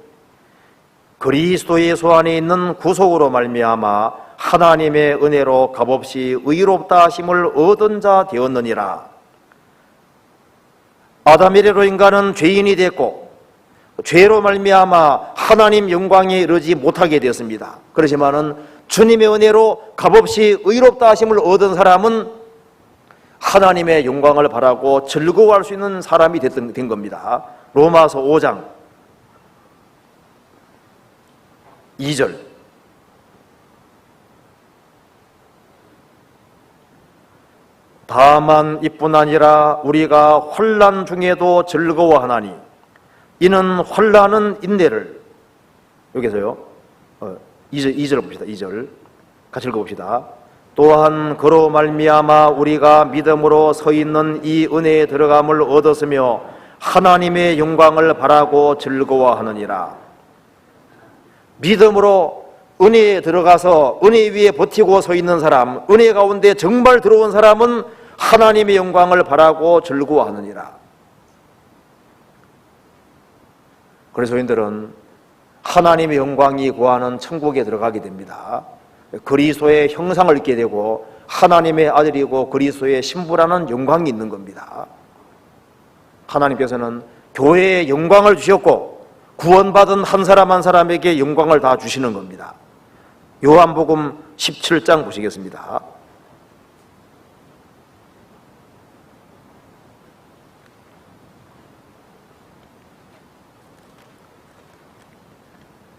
그리스도 예수 안에 있는 구속으로 말미암아 하나님의 은혜로 값없이 의롭다 하심을 얻은 자 되었느니라. 아담 이래로 인간은 죄인이 됐고 죄로 말미암아 하나님 영광에 이르지 못하게 되었습니다. 그렇지만은 주님의 은혜로 값없이 의롭다 하심을 얻은 사람은 하나님의 영광을 바라고 즐거워할 수 있는 사람이 된 겁니다. 로마서 5장 2절 다만 이뿐 아니라 우리가 환난 중에도 즐거워하나니 이는 환난은 인내를, 여기서요 2절 봅시다. 2절 같이 읽어봅시다. 또한 그로 말미암아 우리가 믿음으로 서 있는 이 은혜에 들어감을 얻었으며 하나님의 영광을 바라고 즐거워하느니라. 믿음으로 은혜에 들어가서 은혜 위에 버티고 서 있는 사람, 은혜 가운데 정말 들어온 사람은 하나님의 영광을 바라고 즐거워하느니라. 그리스도인들은 하나님의 영광이 구하는 천국에 들어가게 됩니다. 그리스도의 형상을 입게 되고 하나님의 아들이고 그리스도의 신부라는 영광이 있는 겁니다. 하나님께서는 교회에 영광을 주셨고 구원받은 한 사람 한 사람에게 영광을 다 주시는 겁니다. 요한복음 17장 보시겠습니다.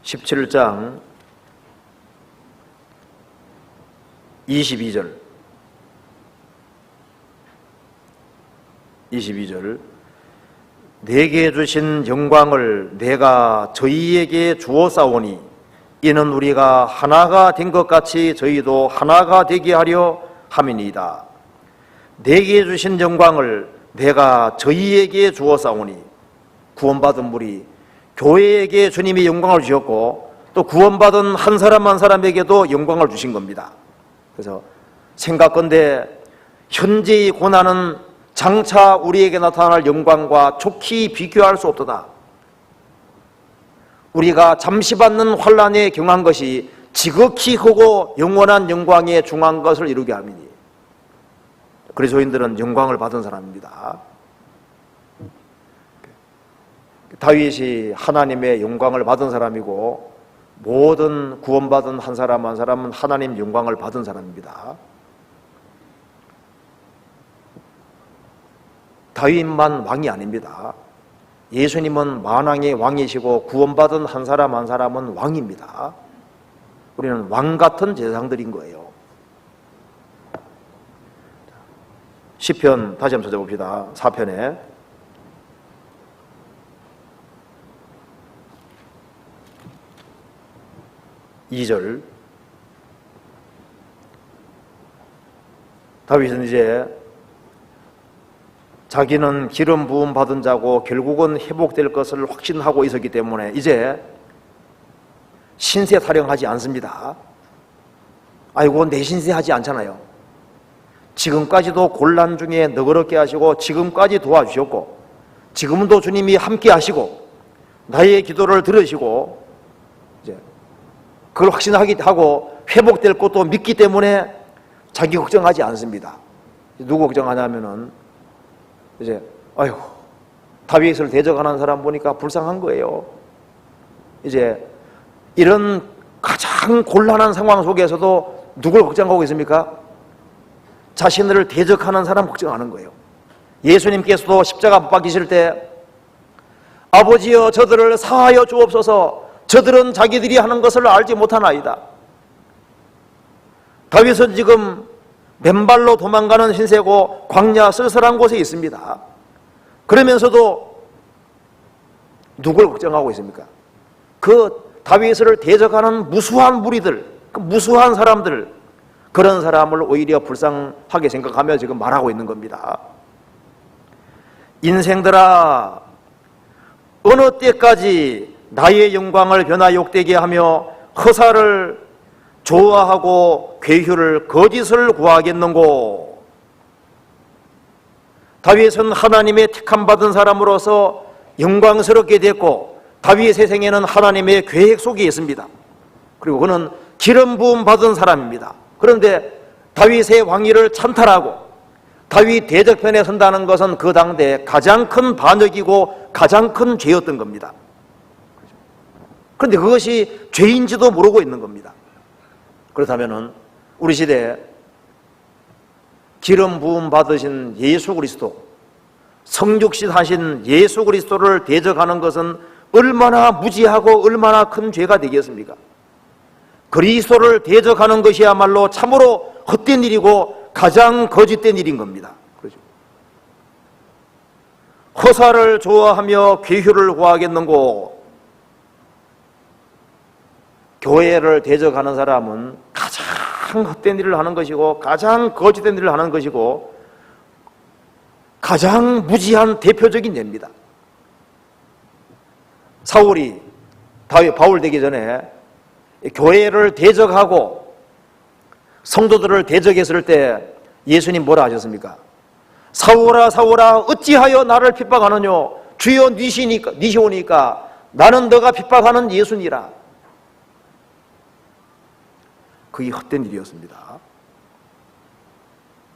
(17장) 22절 내게 주신 영광을 내가 저희에게 주었사오니 이는 우리가 하나가 된 것 같이 저희도 하나가 되게 하려 함이니이다. 내게 주신 영광을 내가 저희에게 주었사오니, 구원받은 우리 교회에게 주님이 영광을 주셨고 또 구원받은 한 사람 한 사람에게도 영광을 주신 겁니다. 그래서 생각건대 현재의 고난은 장차 우리에게 나타날 영광과 좋게 비교할 수 없도다. 우리가 잠시 받는 환난에 경한 것이 지극히 크고 영원한 영광에 중한 것을 이루게 함이니, 그리스도인들은 영광을 받은 사람입니다. 다윗이 하나님의 영광을 받은 사람이고 모든 구원받은 한 사람 한 사람은 하나님 영광을 받은 사람입니다. 다윗만 왕이 아닙니다. 예수님은 만왕의 왕이시고 구원받은 한 사람 한 사람은 왕입니다. 우리는 왕 같은 제사장들인 거예요. 시편 다시 한번 찾아봅시다. 4편에 (2절) 다윗은 이제 자기는 기름 부음 받은 자고 결국은 회복될 것을 확신하고 있었기 때문에 이제 신세 타령하지 않습니다. 아이고 내 신세 하지 않잖아요. 지금까지도 곤란 중에 너그럽게 하시고 지금까지 도와주셨고 지금도 주님이 함께 하시고 나의 기도를 들으시고 이제 그걸 확신하고 회복될 것도 믿기 때문에 자기 걱정하지 않습니다. 누구 걱정하냐면은 이제 아이고 다윗을 대적하는 사람 보니까 불쌍한 거예요. 이제 이런 가장 곤란한 상황 속에서도 누굴 걱정하고 있습니까? 자신을 대적하는 사람 걱정하는 거예요. 예수님께서도 십자가 못 박히실 때 아버지여 저들을 사하여 주옵소서 저들은 자기들이 하는 것을 알지 못하나이다. 다윗은 지금 맨발로 도망가는 신세고 광야 쓸쓸한 곳에 있습니다. 그러면서도 누굴 걱정하고 있습니까? 그 다윗을 대적하는 무수한 무리들, 그 무수한 사람들, 그런 사람을 오히려 불쌍하게 생각하며 지금 말하고 있는 겁니다. 인생들아 어느 때까지 나의 영광을 변화 욕되게 하며 허사를 좋아하고 괴휴를 거짓을 구하겠는고. 다윗은 하나님의 택함받은 사람으로서 영광스럽게 됐고 다윗의 생애는 하나님의 계획 속에 있습니다. 그리고 그는 기름 부음 받은 사람입니다. 그런데 다윗의 왕위를 찬탈하고 다윗 대적편에 선다는 것은 그 당대 가장 큰 반역이고 가장 큰 죄였던 겁니다. 그런데 그것이 죄인지도 모르고 있는 겁니다. 그렇다면 우리 시대에 기름 부음 받으신 예수 그리스도, 성육신 하신 예수 그리스도를 대적하는 것은 얼마나 무지하고 얼마나 큰 죄가 되겠습니까? 그리스도를 대적하는 것이야말로 참으로 헛된 일이고 가장 거짓된 일인 겁니다. 그렇죠? 허사를 좋아하며 괴휴를 구하겠는고. 교회를 대적하는 사람은 가장 헛된 일을 하는 것이고 가장 거짓된 일을 하는 것이고 가장 무지한 대표적인 예입니다. 사울이 바울 되기 전에 교회를 대적하고 성도들을 대적했을 때 예수님 뭐라 하셨습니까? 사울아 사울아 어찌하여 나를 핍박하느냐? 주여 니시오니까 나는 너가 핍박하는 예수니라. 그게 헛된 일이었습니다.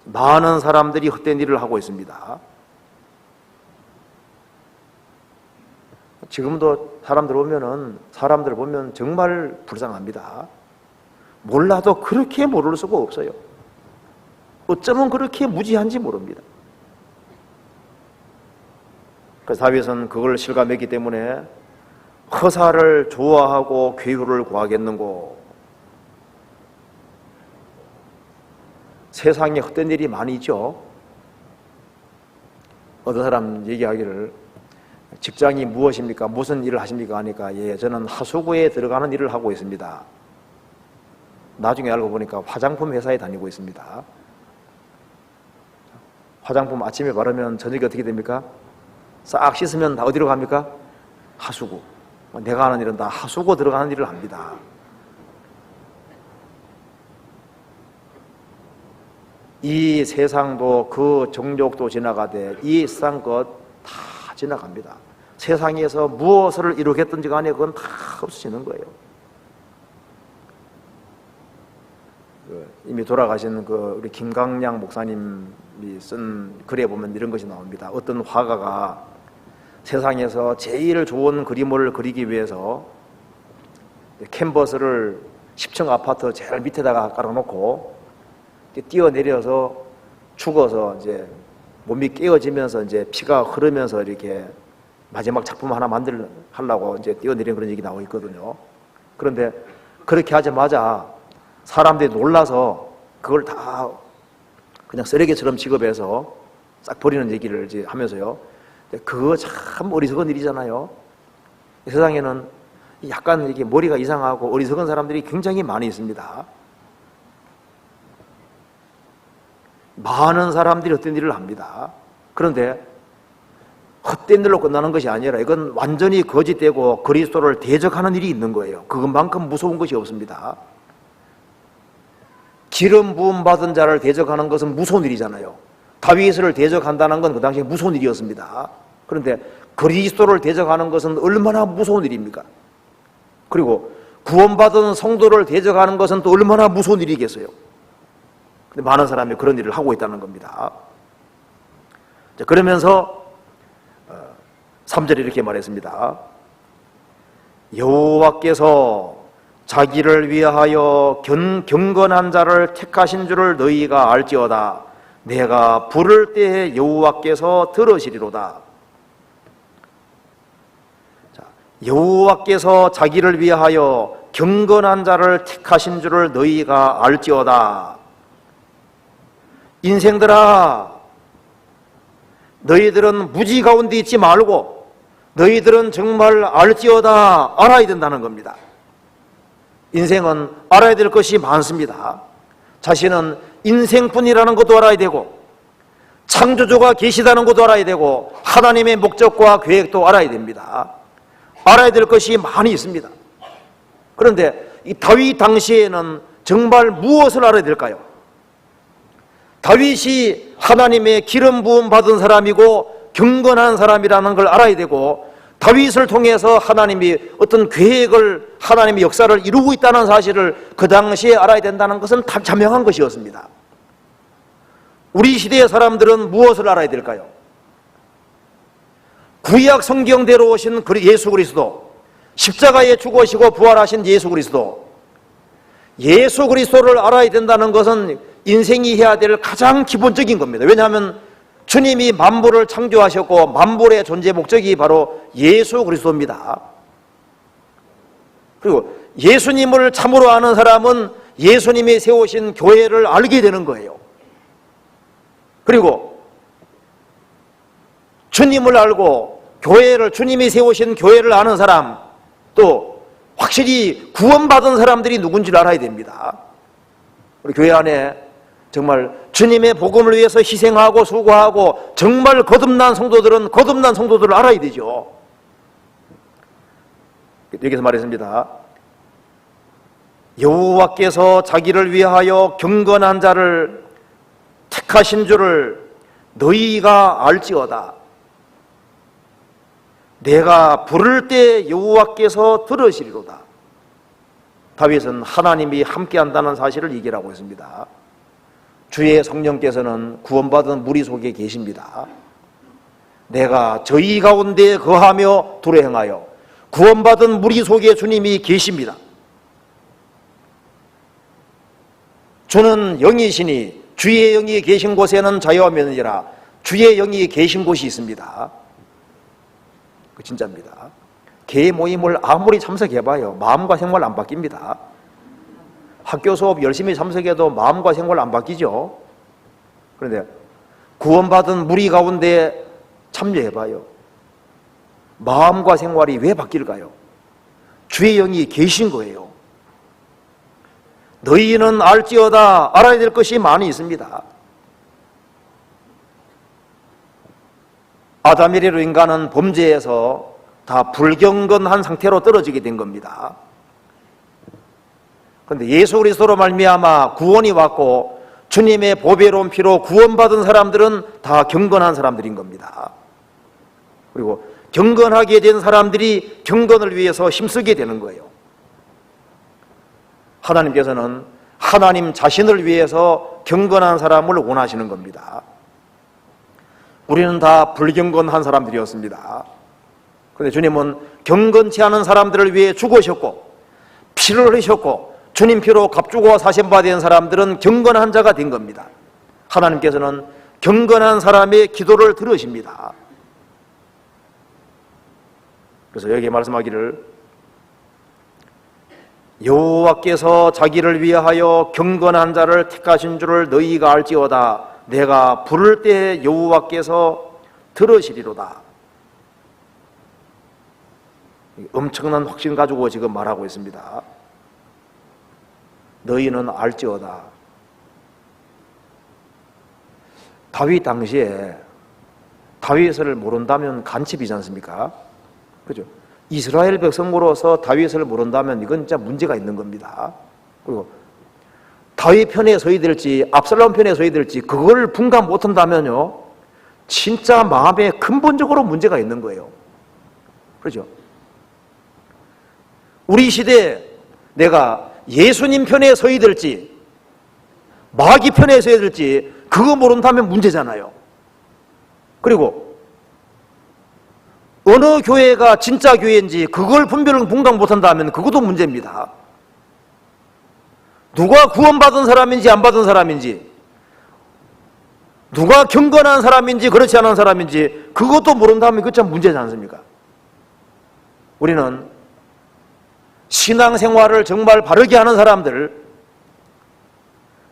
많은 사람들이 헛된 일을 하고 있습니다. 지금도 사람들 보면 정말 불쌍합니다. 몰라도 그렇게 모를 수가 없어요. 어쩌면 그렇게 무지한지 모릅니다. 그래서 다윗은 그걸 실감했기 때문에 허사를 좋아하고 괴휴를 구하겠는고. 세상에 헛된 일이 많이 있죠. 어떤 사람 얘기하기를 직장이 무엇입니까? 무슨 일을 하십니까? 하니까 예, 저는 하수구에 들어가는 일을 하고 있습니다. 나중에 알고 보니까 화장품 회사에 다니고 있습니다. 화장품 아침에 바르면 저녁에 어떻게 됩니까? 싹 씻으면 다 어디로 갑니까? 하수구. 내가 하는 일은 다 하수구 들어가는 일을 합니다. 이 세상도 그 정욕도 지나가되 이 세상 것 다 지나갑니다. 세상에서 무엇을 이루겠든지 간에 그건 다 없어지는 거예요. 이미 돌아가신 우리 김강량 목사님이 쓴 글에 보면 이런 것이 나옵니다. 어떤 화가가 세상에서 제일 좋은 그림을 그리기 위해서 캔버스를 10층 아파트 제일 밑에다가 깔아놓고 뛰어내려서 죽어서 이제 몸이 깨어지면서 이제 피가 흐르면서 이렇게 마지막 작품 하나 하려고 이제 뛰어내린 그런 얘기 나오고 있거든요. 그런데 그렇게 하자마자 사람들이 놀라서 그걸 다 그냥 쓰레기처럼 취급해서 싹 버리는 얘기를 이제 하면서요. 그거 참 어리석은 일이잖아요. 세상에는 약간 이게 머리가 이상하고 어리석은 사람들이 굉장히 많이 있습니다. 많은 사람들이 헛된 일을 합니다. 그런데 헛된 일로 끝나는 것이 아니라 이건 완전히 거짓되고 그리스도를 대적하는 일이 있는 거예요. 그것만큼 무서운 것이 없습니다. 기름 부음 받은 자를 대적하는 것은 무서운 일이잖아요. 다윗을 대적한다는 건 그 당시에 무서운 일이었습니다. 그런데 그리스도를 대적하는 것은 얼마나 무서운 일입니까? 그리고 구원받은 성도를 대적하는 것은 또 얼마나 무서운 일이겠어요. 근데 많은 사람이 그런 일을 하고 있다는 겁니다. 자, 그러면서 3절에 이렇게 말했습니다. 여호와께서 자기를 위하여 경건한 자를 택하신 줄을 너희가 알지어다. 내가 부를 때에 여호와께서 들으시리로다. 자, 여호와께서 자기를 위하여 경건한 자를 택하신 줄을 너희가 알지어다. 인생들아, 너희들은 무지 가운데 있지 말고 너희들은 정말 알지어다, 알아야 된다는 겁니다. 인생은 알아야 될 것이 많습니다. 자신은 인생뿐이라는 것도 알아야 되고 창조주가 계시다는 것도 알아야 되고 하나님의 목적과 계획도 알아야 됩니다. 알아야 될 것이 많이 있습니다. 그런데 이 다윗 당시에는 정말 무엇을 알아야 될까요? 다윗이 하나님의 기름 부음 받은 사람이고 경건한 사람이라는 걸 알아야 되고 다윗을 통해서 하나님이 어떤 계획을, 하나님의 역사를 이루고 있다는 사실을 그 당시에 알아야 된다는 것은 자명한 것이었습니다. 우리 시대의 사람들은 무엇을 알아야 될까요? 구약 성경대로 오신 예수 그리스도, 십자가에 죽으시고 부활하신 예수 그리스도, 예수 그리스도를 알아야 된다는 것은 인생이 해야 될 가장 기본적인 겁니다. 왜냐하면 주님이 만물을 창조하셨고 만물의 존재 목적이 바로 예수 그리스도입니다. 그리고 예수님을 참으로 아는 사람은 예수님이 세우신 교회를 알게 되는 거예요. 그리고 주님을 알고 교회를, 주님이 세우신 교회를 아는 사람, 또 확실히 구원받은 사람들이 누군지를 알아야 됩니다. 우리 교회 안에 정말 주님의 복음을 위해서 희생하고 수고하고 정말 거듭난 성도들은 거듭난 성도들을 알아야 되죠. 여기서 말했습니다. 여호와께서 자기를 위하여 경건한 자를 택하신 줄을 너희가 알지어다. 내가 부를 때 여호와께서 들으시리로다. 다윗은 하나님이 함께한다는 사실을 얘기하고 있습니다. 주의 성령께서는 구원받은 무리 속에 계십니다. 내가 저희 가운데 거하며 두루 행하여 구원받은 무리 속에 주님이 계십니다. 주는 영이시니 주의 영이 계신 곳에는 자유와 면이라. 주의 영이 계신 곳이 있습니다. 그 진짜입니다. 개 모임을 아무리 참석해봐요, 마음과 생활 안 바뀝니다. 학교 수업 열심히 참석해도 마음과 생활 안 바뀌죠. 그런데 구원받은 무리 가운데 참여해봐요. 마음과 생활이 왜 바뀔까요? 주의 영이 계신 거예요. 너희는 알지어다. 알아야 될 것이 많이 있습니다. 아담 이래로 인간은 범죄에서 다 불경건한 상태로 떨어지게 된 겁니다. 그런데 예수 그리스도로 말미암아 구원이 왔고 주님의 보배로운 피로 구원받은 사람들은 다 경건한 사람들인 겁니다. 그리고 경건하게 된 사람들이 경건을 위해서 힘쓰게 되는 거예요. 하나님께서는 하나님 자신을 위해서 경건한 사람을 원하시는 겁니다. 우리는 다 불경건한 사람들이었습니다. 그런데 주님은 경건치 않은 사람들을 위해 죽으셨고 피를 흘리셨고 주님 피로 값주고 사신 바 된 사람들은 경건한 자가 된 겁니다. 하나님께서는 경건한 사람의 기도를 들으십니다. 그래서 여기 말씀하기를 여호와께서 자기를 위하여 경건한 자를 택하신 줄을 너희가 알지어다. 내가 부를 때 여호와께서 들으시리로다. 엄청난 확신 가지고 지금 말하고 있습니다. 너희는 알지어다. 다윗 당시에 다윗을 모른다면 간첩이지 않습니까? 그죠? 이스라엘 백성으로서 다윗을 모른다면 이건 진짜 문제가 있는 겁니다. 그리고 다윗 편에 서야 될지 압살롬 편에 서야 될지 그걸 분간 못한다면요 진짜 마음에 근본적으로 문제가 있는 거예요. 그렇죠? 우리 시대에 내가 예수님 편에 서야 될지 마귀 편에 서야 될지 그거 모른다면 문제잖아요. 그리고 어느 교회가 진짜 교회인지 그걸 분별을 분강 못한다면 그것도 문제입니다. 누가 구원받은 사람인지 안 받은 사람인지, 누가 경건한 사람인지 그렇지 않은 사람인지 그것도 모른다면 그거 참 문제지 않습니까? 우리는 신앙생활을 정말 바르게 하는 사람들,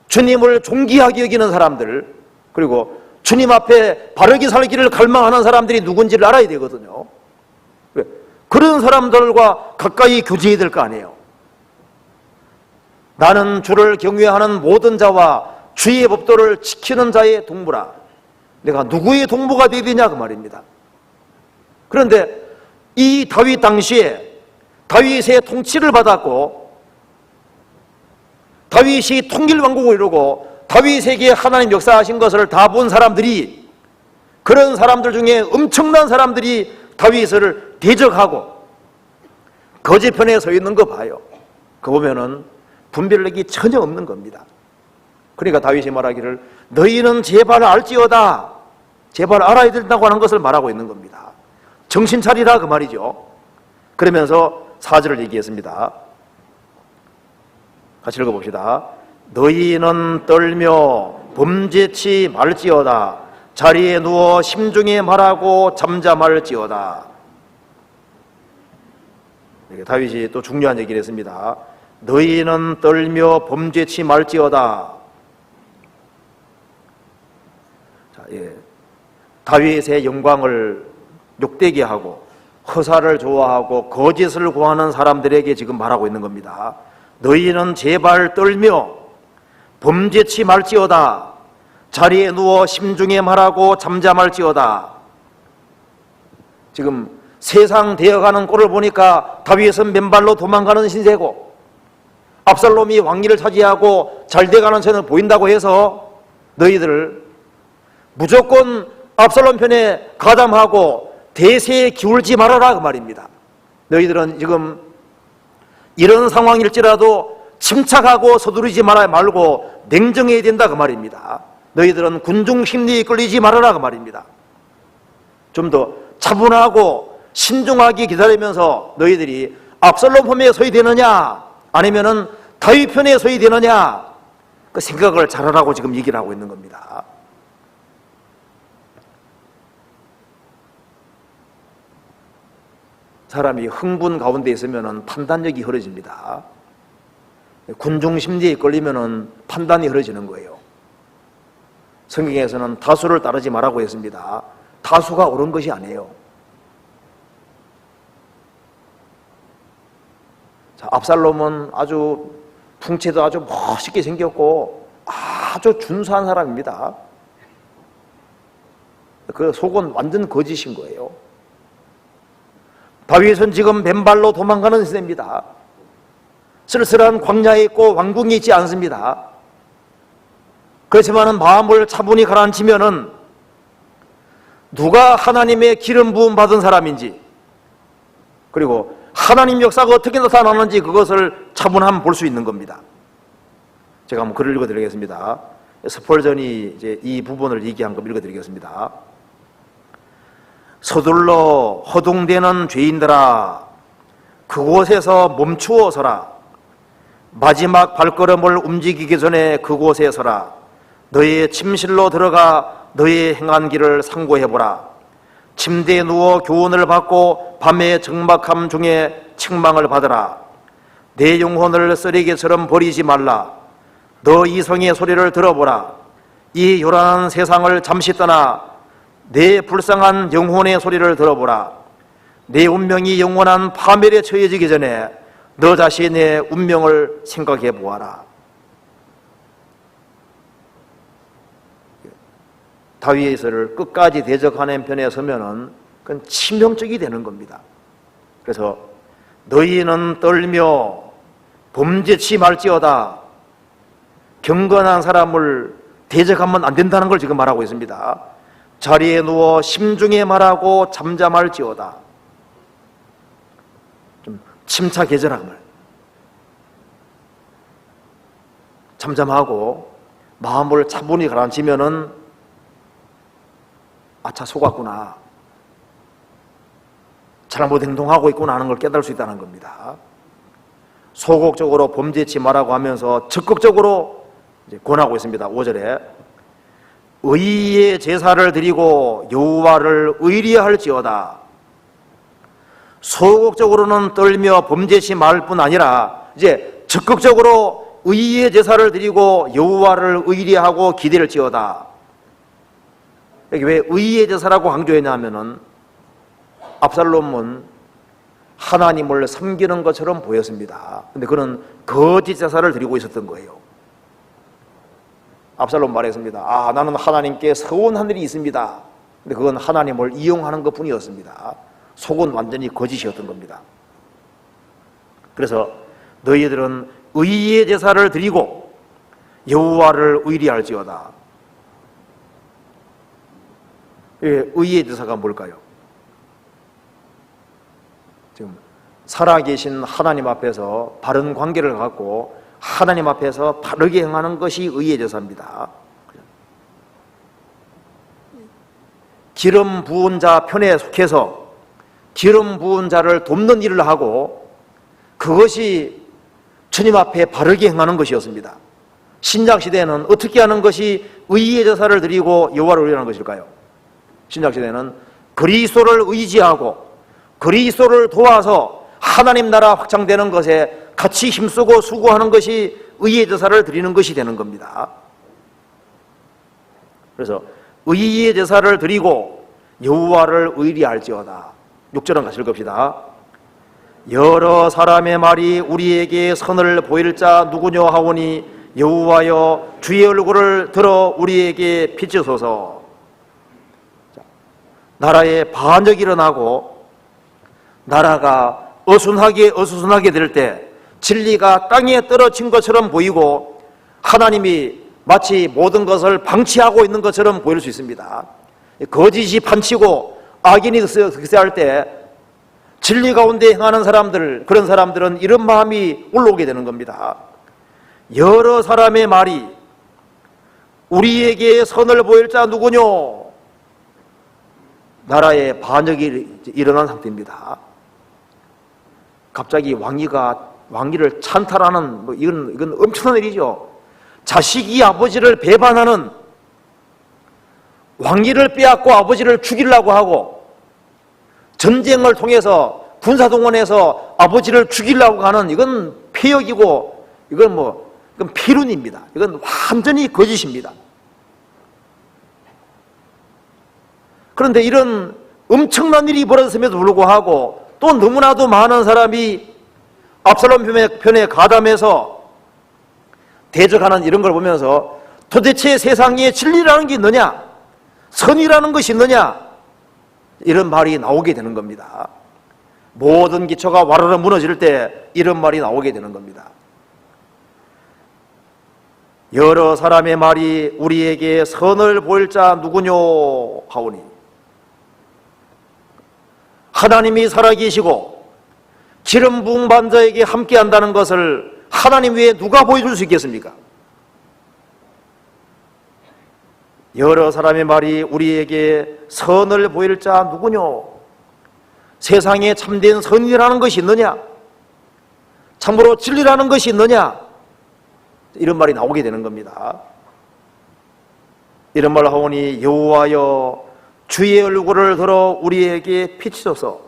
주님을 존귀하게 여기는 사람들, 그리고 주님 앞에 바르게 살기를 갈망하는 사람들이 누군지를 알아야 되거든요. 그런 사람들과 가까이 교제해야 될 거 아니에요. 나는 주를 경외하는 모든 자와 주의 법도를 지키는 자의 동무라. 내가 누구의 동무가 되어야 되냐 그 말입니다. 그런데 이 다윗 당시에 다윗의 통치를 받았고 다윗이 통일왕국을 이루고 다윗에게 하나님 역사하신 것을 다 본 사람들이, 그런 사람들 중에 엄청난 사람들이 다윗을 대적하고 거짓편에 서 있는 거 봐요. 그거 보면은 분별력이 전혀 없는 겁니다. 그러니까 다윗이 말하기를 너희는 제발 알지어다, 제발 알아야 된다고 하는 것을 말하고 있는 겁니다. 정신 차리라 그 말이죠. 그러면서 4절을 얘기했습니다. 같이 읽어봅시다. 너희는 떨며 범죄치 말지어다. 자리에 누워 심중에 말하고 잠잠할지어다. 다윗이 또 중요한 얘기를 했습니다. 너희는 떨며 범죄치 말지어다. 자, 다윗의 영광을 욕되게 하고 허사를 좋아하고 거짓을 구하는 사람들에게 지금 말하고 있는 겁니다. 너희는 제발 떨며 범죄치 말지어다. 자리에 누워 심중에 말하고 잠잠할지어다. 지금 세상 되어가는 꼴을 보니까 다윗은 맨발로 도망가는 신세고 압살롬이 왕위를 차지하고 잘 돼가는 것은 보인다고 해서 너희들 무조건 압살롬 편에 가담하고 대세에 기울지 말아라 그 말입니다. 너희들은 지금 이런 상황일지라도 침착하고 서두르지 말고 냉정해야 된다 그 말입니다. 너희들은 군중 심리에 끌리지 말아라 그 말입니다. 좀 더 차분하고 신중하게 기다리면서 너희들이 압살롬 편에 서야 되느냐 아니면은 다윗 편에 서야 되느냐 그 생각을 잘하라고 지금 얘기를 하고 있는 겁니다. 사람이 흥분 가운데 있으면 판단력이 흐려집니다. 군중 심리에 끌리면 판단이 흐려지는 거예요. 성경에서는 다수를 따르지 말라고 했습니다. 다수가 옳은 것이 아니에요. 자, 압살롬은 아주 풍채도 아주 멋있게 생겼고 아주 준수한 사람입니다. 그 속은 완전 거짓인 거예요. 다윗은 지금 맨발로 도망가는 시대입니다. 쓸쓸한 광야에 있고 왕궁에 있지 않습니다. 그렇지만 마음을 차분히 가라앉히면은 누가 하나님의 기름 부음 받은 사람인지, 그리고 하나님 역사가 어떻게 나타나는지 그것을 차분하면 볼 수 있는 겁니다. 제가 한번 글을 읽어드리겠습니다. 스펄전이 이제 이 부분을 얘기한 거 읽어드리겠습니다. 서둘러 허둥대는 죄인들아, 그곳에서 멈추어 서라. 마지막 발걸음을 움직이기 전에 그곳에 서라. 너의 침실로 들어가 너의 행한 길을 상고해보라. 침대에 누워 교훈을 받고 밤의 적막함 중에 책망을 받으라. 내 영혼을 쓰레기처럼 버리지 말라. 너 이성의 소리를 들어보라. 이 요란한 세상을 잠시 떠나 내 불쌍한 영혼의 소리를 들어보라. 내 운명이 영원한 파멸에 처해지기 전에 너 자신의 운명을 생각해 보아라. 다윗을 끝까지 대적하는 편에 서면은 그건 치명적이 되는 겁니다. 그래서 너희는 떨며 범죄치 말지어다. 경건한 사람을 대적하면 안 된다는 걸 지금 말하고 있습니다. 자리에 누워 심중에 말하고 잠잠할지어다. 좀 침착해져라 말. 잠잠하고 마음을 차분히 가라앉히면은 아차 속았구나, 잘못 행동하고 있구나 하는 걸 깨달을 수 있다는 겁니다. 소극적으로 범죄치 말라고 하면서 적극적으로 이제 권하고 있습니다. 5절에 의의 제사를 드리고 여호와를 의리할지어다. 소극적으로는 떨며 범죄치 말 뿐 아니라 이제 적극적으로 의의 제사를 드리고 여호와를 의리하고 기대를 지어다. 여기 왜 의의 제사라고 강조했냐면은 압살롬은 하나님을 섬기는 것처럼 보였습니다. 근데 그는 거짓 제사를 드리고 있었던 거예요. 압살롬 말했습니다. 나는 하나님께 서운한 일이 있습니다. 근데 그건 하나님을 이용하는 것 뿐이었습니다. 속은 완전히 거짓이었던 겁니다. 그래서 너희들은 의의 제사를 드리고 여호와를 의리할지어다. 의의 제사가 뭘까요? 지금 살아계신 하나님 앞에서 바른 관계를 갖고 하나님 앞에서 바르게 행하는 것이 의의 제사입니다. 기름 부은 자 편에 속해서 기름 부은 자를 돕는 일을 하고 그것이 주님 앞에 바르게 행하는 것이었습니다. 신약시대에는 어떻게 하는 것이 의의 제사를 드리고 여호와를 의리하는 것일까요? 신약시대에는 그리스도를 의지하고 그리스도를 도와서 하나님 나라 확장되는 것에 같이 힘쓰고 수고하는 것이 의의 제사를 드리는 것이 되는 겁니다. 그래서 의의 제사를 드리고 여호와를 의리할지어다. 6절은 같이 읽읍시다. 여러 사람의 말이 우리에게 선을 보일 자 누구냐 하오니 여호와여 주의 얼굴을 들어 우리에게 비추소서. 나라에 반역이 일어나고 나라가 어수선하게 될 때 진리가 땅에 떨어진 것처럼 보이고 하나님이 마치 모든 것을 방치하고 있는 것처럼 보일 수 있습니다. 거짓이 판치고 악인이 득세할 때 진리 가운데 행하는 사람들, 그런 사람들은 이런 마음이 올라오게 되는 겁니다. 여러 사람의 말이 우리에게 선을 보일 자 누구뇨? 나라에 반역이 일어난 상태입니다. 갑자기 왕위를 찬탈하는 이건 엄청난 일이죠. 자식이 아버지를 배반하는, 왕위를 빼앗고 아버지를 죽이려고 하고 전쟁을 통해서 군사동원해서 아버지를 죽이려고 하는, 이건 폐역이고 이건 피륜입니다. 이건 완전히 거짓입니다. 그런데 이런 엄청난 일이 벌어졌음에도 불구하고 또 너무나도 많은 사람이 압살롬 편에 가담해서 대적하는 이런 걸 보면서 도대체 세상에 진리라는 게 있느냐? 선이라는 것이 있느냐? 이런 말이 나오게 되는 겁니다. 모든 기초가 와르르 무너질 때 이런 말이 나오게 되는 겁니다. 여러 사람의 말이 우리에게 선을 보일 자 누구뇨 하오니, 하나님이 살아계시고 기름 부은 반자에게 함께 한다는 것을 하나님 외에 누가 보여줄 수 있겠습니까? 여러 사람의 말이 우리에게 선을 보일 자 누구뇨? 세상에 참된 선이라는 것이 있느냐? 참으로 진리라는 것이 있느냐? 이런 말이 나오게 되는 겁니다. 이런 말을 하오니 여호와여 주의 얼굴을 들어 우리에게 비추소서.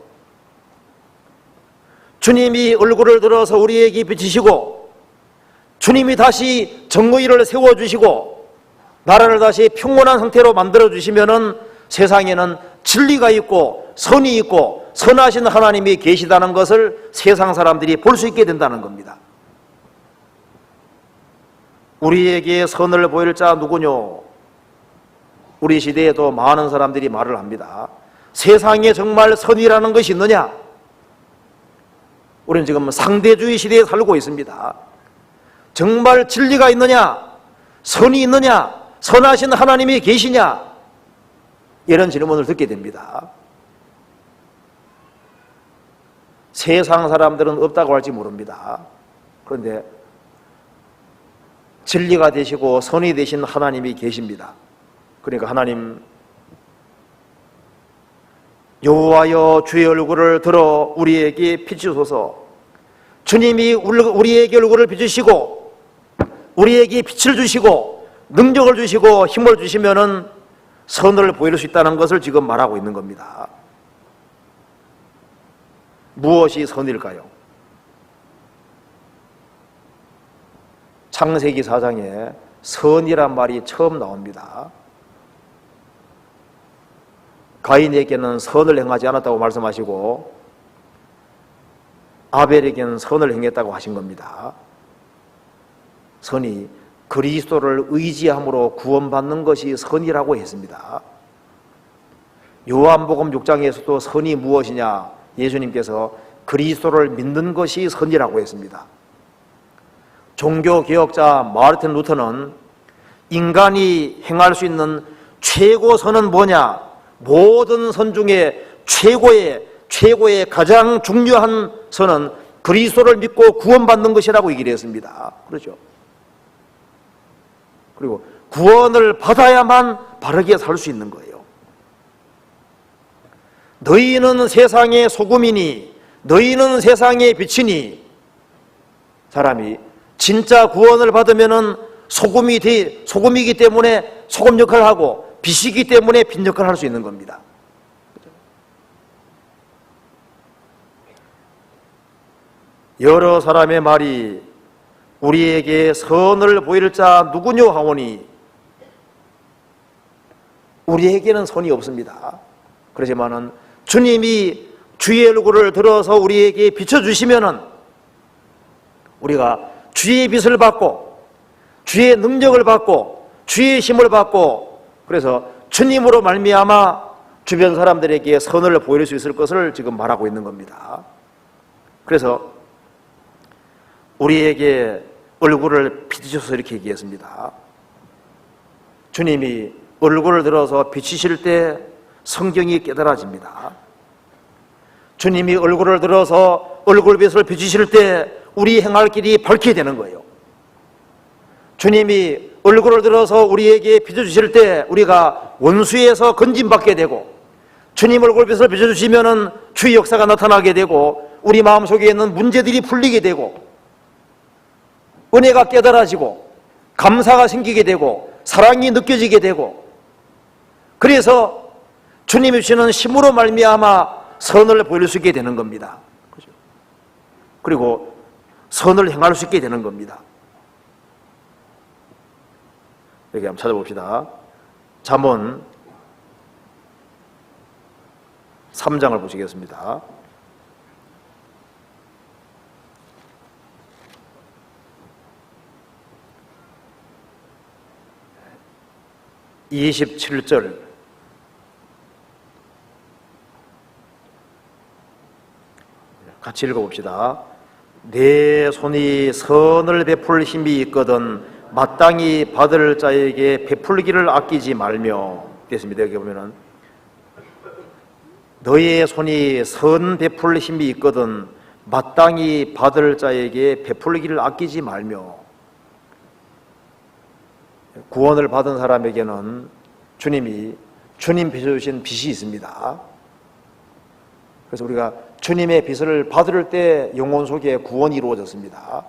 주님이 얼굴을 들어서 우리에게 비치시고 주님이 다시 정의를 세워주시고 나라를 다시 평온한 상태로 만들어주시면은 세상에는 진리가 있고 선이 있고 선하신 하나님이 계시다는 것을 세상 사람들이 볼 수 있게 된다는 겁니다. 우리에게 선을 보일 자 누구뇨? 우리 시대에도 많은 사람들이 말을 합니다. 세상에 정말 선이라는 것이 있느냐? 우리는 지금 상대주의 시대에 살고 있습니다. 정말 진리가 있느냐? 선이 있느냐? 선하신 하나님이 계시냐? 이런 질문을 듣게 됩니다. 세상 사람들은 없다고 할지 모릅니다. 그런데 진리가 되시고 선이 되신 하나님이 계십니다. 그러니까 하나님, 여호와여 주의 얼굴을 들어 우리에게 비추소서. 주님이 우리에게 얼굴을 비추시고 우리에게 빛을 주시고 능력을 주시고 힘을 주시면은 선을 보일 수 있다는 것을 지금 말하고 있는 겁니다. 무엇이 선일까요? 창세기 4장에 선이란 말이 처음 나옵니다. 가인에게는 선을 행하지 않았다고 말씀하시고 아벨에게는 선을 행했다고 하신 겁니다. 선이 그리스도를 의지함으로 구원받는 것이 선이라고 했습니다. 요한복음 6장에서도 선이 무엇이냐? 예수님께서 그리스도를 믿는 것이 선이라고 했습니다. 종교개혁자 마르틴 루터는 인간이 행할 수 있는 최고 선은 뭐냐? 모든 선 중에 최고의 가장 중요한 선은 그리스도를 믿고 구원받는 것이라고 얘기를 했습니다. 그렇죠? 그리고 구원을 받아야만 바르게 살 수 있는 거예요. 너희는 세상의 소금이니 너희는 세상의 빛이니. 사람이 진짜 구원을 받으면은 소금이기 때문에 소금 역할을 하고 빛이기 때문에 빛 역할을 할 수 있는 겁니다. 여러 사람의 말이 우리에게 선을 보일 자 누구뇨 하오니 우리에게는 선이 없습니다. 그렇지만은 주님이 주의 얼굴을 들어서 우리에게 비춰주시면은 우리가 주의 빛을 받고 주의 능력을 받고 주의 힘을 받고 그래서 주님으로 말미암아 주변 사람들에게 선을 보일 수 있을 것을 지금 말하고 있는 겁니다. 그래서 우리에게 얼굴을 비추셔서 이렇게 얘기했습니다. 주님이 얼굴을 들어서 비치실 때 성경이 깨달아집니다. 주님이 얼굴을 들어서 얼굴빛을 비추실 때 우리 행할 길이 밝게 되는 거예요. 주님이 얼굴을 들어서 우리에게 비춰주실 때 우리가 원수에서 건진받게 되고 주님 얼굴빛을 비춰주시면은 주의 역사가 나타나게 되고 우리 마음속에 있는 문제들이 풀리게 되고 은혜가 깨달아지고 감사가 생기게 되고 사랑이 느껴지게 되고 그래서 주님이 주시는 힘으로 말미암아 선을 보일 수 있게 되는 겁니다. 그리고 선을 행할 수 있게 되는 겁니다. 여기 한번 찾아봅시다. 잠언 3장을 보시겠습니다. 27절 같이 읽어봅시다. 내 손이 선을 베풀 힘이 있거든 마땅히 받을 자에게 베풀기를 아끼지 말며 됐습니다. 여기 보면은 너의 손이 선 베풀 힘이 있거든 마땅히 받을 자에게 베풀기를 아끼지 말며. 구원을 받은 사람에게는 주님 비춰주신 빛이 있습니다. 그래서 우리가 주님의 빛을 받을 때 영혼 속에 구원이 이루어졌습니다.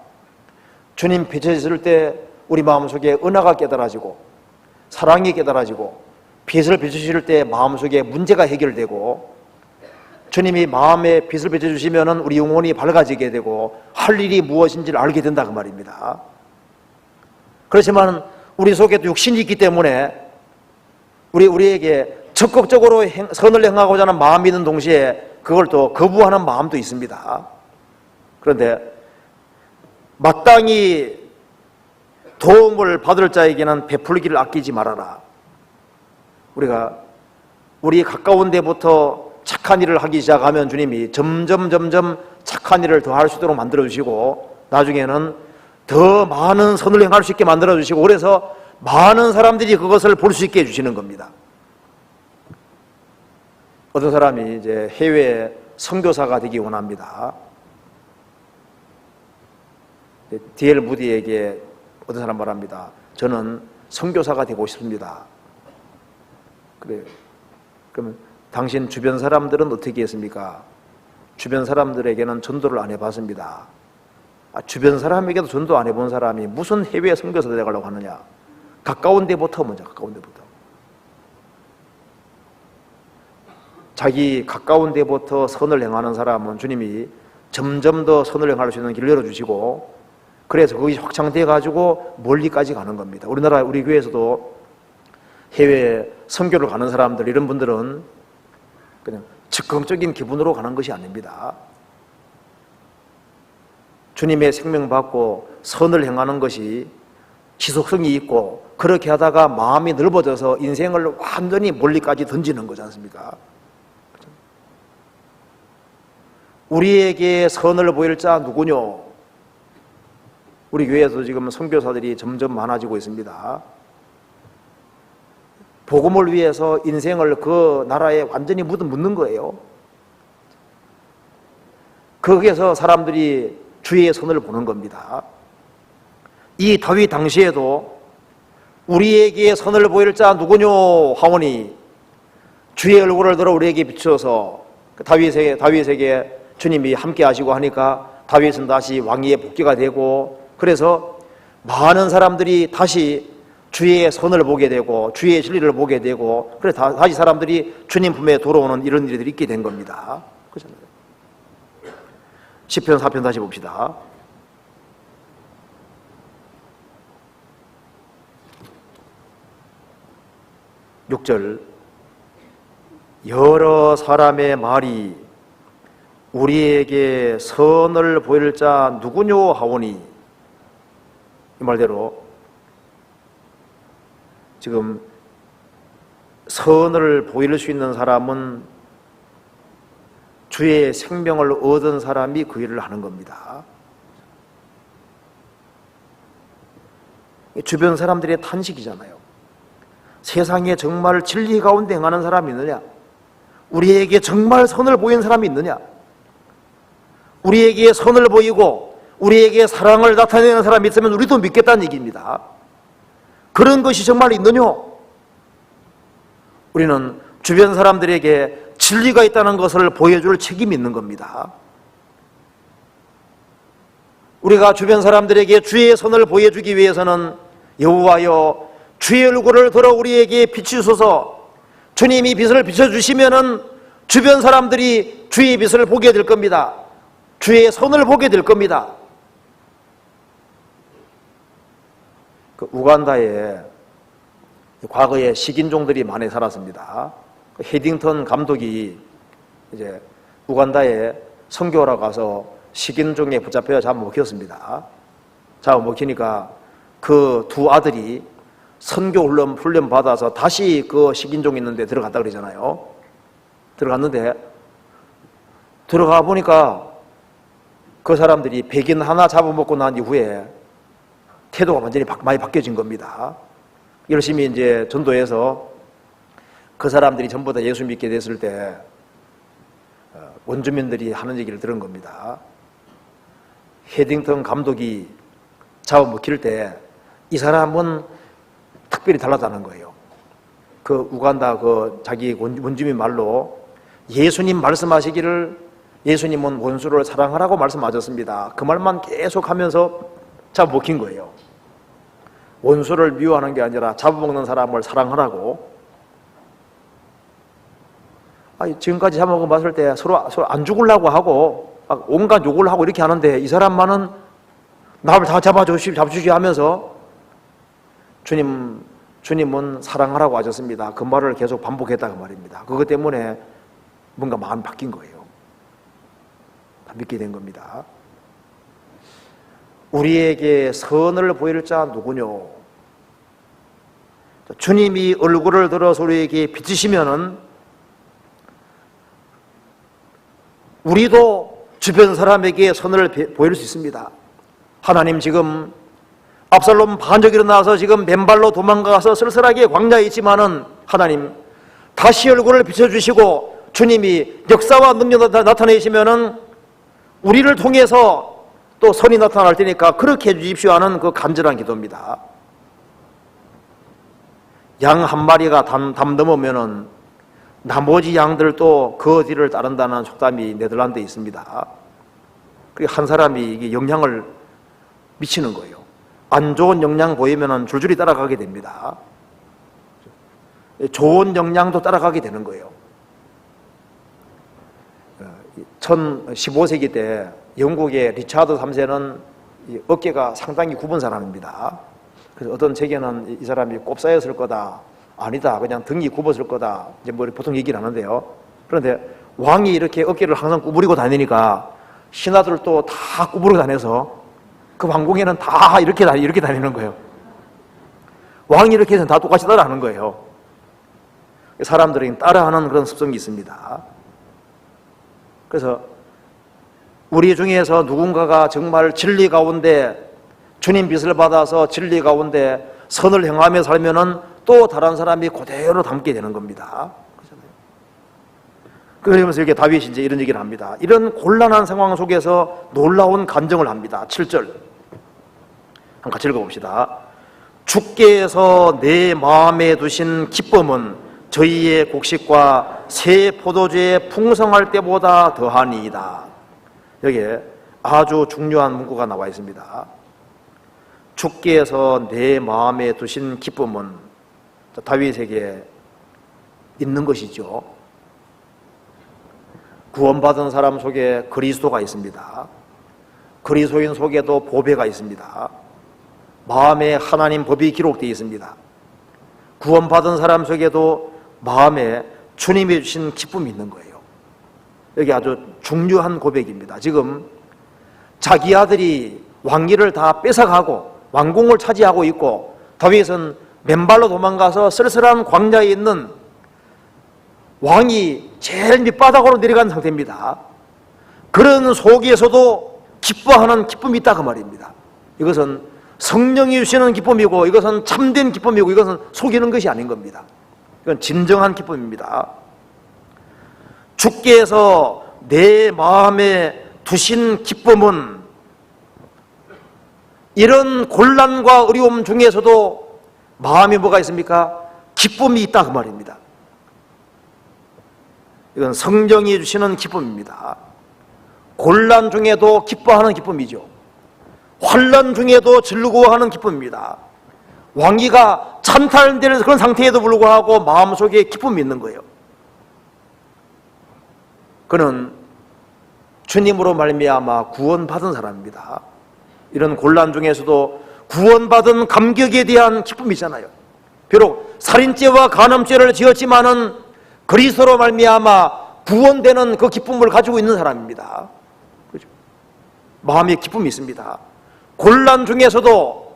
주님 비춰주실 때 우리 마음속에 은혜가 깨달아지고 사랑이 깨달아지고 빛을 비추실 때 마음속에 문제가 해결되고 주님이 마음에 빛을 비춰주시면 우리 영혼이 밝아지게 되고 할 일이 무엇인지를 알게 된다 그 말입니다. 그렇지만 우리 속에도 육신이 있기 때문에 우리에게 적극적으로 선을 행하고자 하는 마음이 있는 동시에 그걸 또 거부하는 마음도 있습니다. 그런데 마땅히 도움을 받을 자에게는 베풀기를 아끼지 말아라. 우리가 우리 가까운 데부터 착한 일을 하기 시작하면 주님이 점점 착한 일을 더 할 수 있도록 만들어주시고 나중에는 더 많은 선을 행할 수 있게 만들어주시고 그래서 많은 사람들이 그것을 볼 수 있게 해주시는 겁니다. 어떤 사람이 이제 해외 선교사가 되기 원합니다. D.L. 무디에게 어떤 사람 말합니다. 저는 선교사가 되고 싶습니다. 그래요. 그러면 당신 주변 사람들은 어떻게 했습니까? 주변 사람들에게는 전도를 안 해봤습니다. 주변 사람에게도 전도 안 해본 사람이 무슨 해외 선교사 되려고 하느냐? 가까운 데부터 먼저, 가까운 데부터. 자기 가까운 데부터 선을 행하는 사람은 주님이 점점 더 선을 행할 수 있는 길을 열어주시고, 그래서 그것이 확장돼 가지고 멀리까지 가는 겁니다. 우리나라 우리 교회에서도 해외 선교를 가는 사람들, 이런 분들은 그냥 즉흥적인 기분으로 가는 것이 아닙니다. 주님의 생명 받고 선을 행하는 것이 지속성이 있고, 그렇게 하다가 마음이 넓어져서 인생을 완전히 멀리까지 던지는 거지 않습니까? 우리에게 선을 보일 자 누구뇨? 우리 교회에서 지금 선교사들이 점점 많아지고 있습니다. 복음을 위해서 인생을 그 나라에 완전히 묻는 거예요. 거기에서 사람들이 주의 선을 보는 겁니다. 이 다윗 당시에도 우리에게 선을 보일 자 누구뇨 하오니 주의 얼굴을 들어 우리에게 비추어서, 다윗에게 주님이 함께 하시고 하니까 다윗은 다시 왕위에 복귀가 되고, 그래서 많은 사람들이 다시 주의 선을 보게 되고 주의 진리를 보게 되고, 그래서 다시 사람들이 주님 품에 돌아오는 이런 일들이 있게 된 겁니다. 그렇잖아요. 시편 4편 다시 봅시다. 육 절, 여러 사람의 말이 우리에게 선을 보일 자 누구뇨 하오니, 이 말대로 지금 선을 보일 수 있는 사람은 주의 생명을 얻은 사람이 그 일을 하는 겁니다. 주변 사람들의 탄식이잖아요. 세상에 정말 진리 가운데 행하는 사람이 있느냐? 우리에게 정말 선을 보이는 사람이 있느냐? 우리에게 선을 보이고 우리에게 사랑을 나타내는 사람이 있으면 우리도 믿겠다는 얘기입니다. 그런 것이 정말 있느냐? 우리는 주변 사람들에게 진리가 있다는 것을 보여줄 책임이 있는 겁니다. 우리가 주변 사람들에게 주의 선을 보여주기 위해서는 여호와여 주의 얼굴을 들어 우리에게 비추소서, 주님이 빛을 비춰주시면은 주변 사람들이 주의 빛을 보게 될 겁니다. 주의 선을 보게 될 겁니다. 그 우간다에 과거에 식인종들이 많이 살았습니다. 헤딩턴 감독이 이제 우간다에 선교하러 가서 식인종에 붙잡혀 잡아먹혔습니다. 잡아먹히니까 그 두 아들이 선교 훈련 받아서 다시 그 식인종 있는데 들어갔다 그러잖아요. 들어갔는데 들어가 보니까 그 사람들이 백인 하나 잡아먹고 난 이후에 태도가 완전히 많이 바뀌어진 겁니다. 열심히 이제 전도해서 그 사람들이 전부 다 예수 믿게 됐을 때 원주민들이 하는 얘기를 들은 겁니다. 헤딩턴 감독이 잡아먹힐 때 이 사람은 특별히 달랐다는 거예요. 그 우간다 그 자기 원주민 말로 예수님 말씀하시기를 예수님은 원수를 사랑하라고 말씀하셨습니다. 그 말만 계속 하면서 잡아먹힌 거예요. 원수를 미워하는 게 아니라 잡아먹는 사람을 사랑하라고. 지금까지 잡아먹은 봤을 때 서로 안 죽으려고 하고 막 온갖 욕을 하고 이렇게 하는데 이 사람만은 나를 다 잡아주시 하면서 주님은 사랑하라고 하셨습니다. 그 말을 계속 반복했다 그 말입니다. 그것 때문에 뭔가 마음이 바뀐 거예요. 다 믿게 된 겁니다. 우리에게 선을 보일 자 누구뇨? 주님이 얼굴을 들어서 우리에게 비추시면은 우리도 주변 사람에게 선을 보일 수 있습니다. 하나님 지금 압살롬 반역이 일어나서 지금 맨발로 도망가서 쓸쓸하게 광야에 있지만은 하나님 다시 얼굴을 비춰주시고 주님이 역사와 능력 나타내시면은 우리를 통해서 또 선이 나타날 테니까 그렇게 해주십시오 하는 그 간절한 기도입니다. 양 한 마리가 담 넘으면은 나머지 양들도 그 뒤를 따른다는 속담이 네덜란드에 있습니다. 그게 한 사람이 이게 영향을 미치는 거예요. 안 좋은 영향 보이면은 줄줄이 따라가게 됩니다. 좋은 영향도 따라가게 되는 거예요. 15세기 때 영국의 리차드 3세는 어깨가 상당히 굽은 사람입니다. 그래서 어떤 책에는 이 사람이 꼽사였을 거다. 아니다. 그냥 등이 굽었을 거다. 이제 뭐 보통 얘기를 하는데요. 그런데 왕이 이렇게 어깨를 항상 구부리고 다니니까 신하들도 다 구부리고 다녀서 그 왕궁에는 다 이렇게 다니는 거예요. 왕이 이렇게 해서 다 똑같이 따라하는 거예요. 사람들이 따라하는 그런 습성이 있습니다. 그래서 우리 중에서 누군가가 정말 진리 가운데 주님 빛을 받아서 진리 가운데 선을 행하며 살면은 또 다른 사람이 그대로 담게 되는 겁니다. 그러면서 이렇게 다윗이 이제 이런 얘기를 합니다. 이런 곤란한 상황 속에서 놀라운 간증을 합니다. 7절. 한번 같이 읽어봅시다. 주께서 내 마음에 두신 기쁨은 저희의 곡식과 새 포도주에 풍성할 때보다 더하니이다. 여기에 아주 중요한 문구가 나와 있습니다. 주께서 내 마음에 두신 기쁨은 다윗에게 있는 것이죠. 구원받은 사람 속에 그리스도가 있습니다. 그리스도인 속에도 보배가 있습니다. 마음에 하나님 법이 기록되어 있습니다. 구원받은 사람 속에도 마음에 주님이 주신 기쁨이 있는 거예요. 여기 아주 중요한 고백입니다. 지금 자기 아들이 왕위를 다 뺏어가고 왕궁을 차지하고 있고 다윗은 맨발로 도망가서 쓸쓸한 광야에 있는 왕이 제일 밑바닥으로 내려간 상태입니다. 그런 속에서도 기뻐하는 기쁨이 있다 그 말입니다. 이것은 성령이 주시는 기쁨이고 이것은 참된 기쁨이고 이것은 속이는 것이 아닌 겁니다. 이건 진정한 기쁨입니다. 주께서 내 마음에 두신 기쁨은 이런 곤란과 어려움 중에서도 마음이 뭐가 있습니까? 기쁨이 있다 그 말입니다. 이건 성령이 주시는 기쁨입니다. 곤란 중에도 기뻐하는 기쁨이죠. 환난 중에도 즐거워하는 기쁨입니다. 왕위가 찬탈되는 그런 상태에도 불구하고 마음속에 기쁨이 있는 거예요. 그는 주님으로 말미암아 구원받은 사람입니다. 이런 곤란 중에서도 구원받은 감격에 대한 기쁨이 있잖아요. 비록 살인죄와 간음죄를 지었지만은 그리스도로 말미암아 구원되는 그 기쁨을 가지고 있는 사람입니다. 그렇죠? 마음에 기쁨이 있습니다. 곤란 중에서도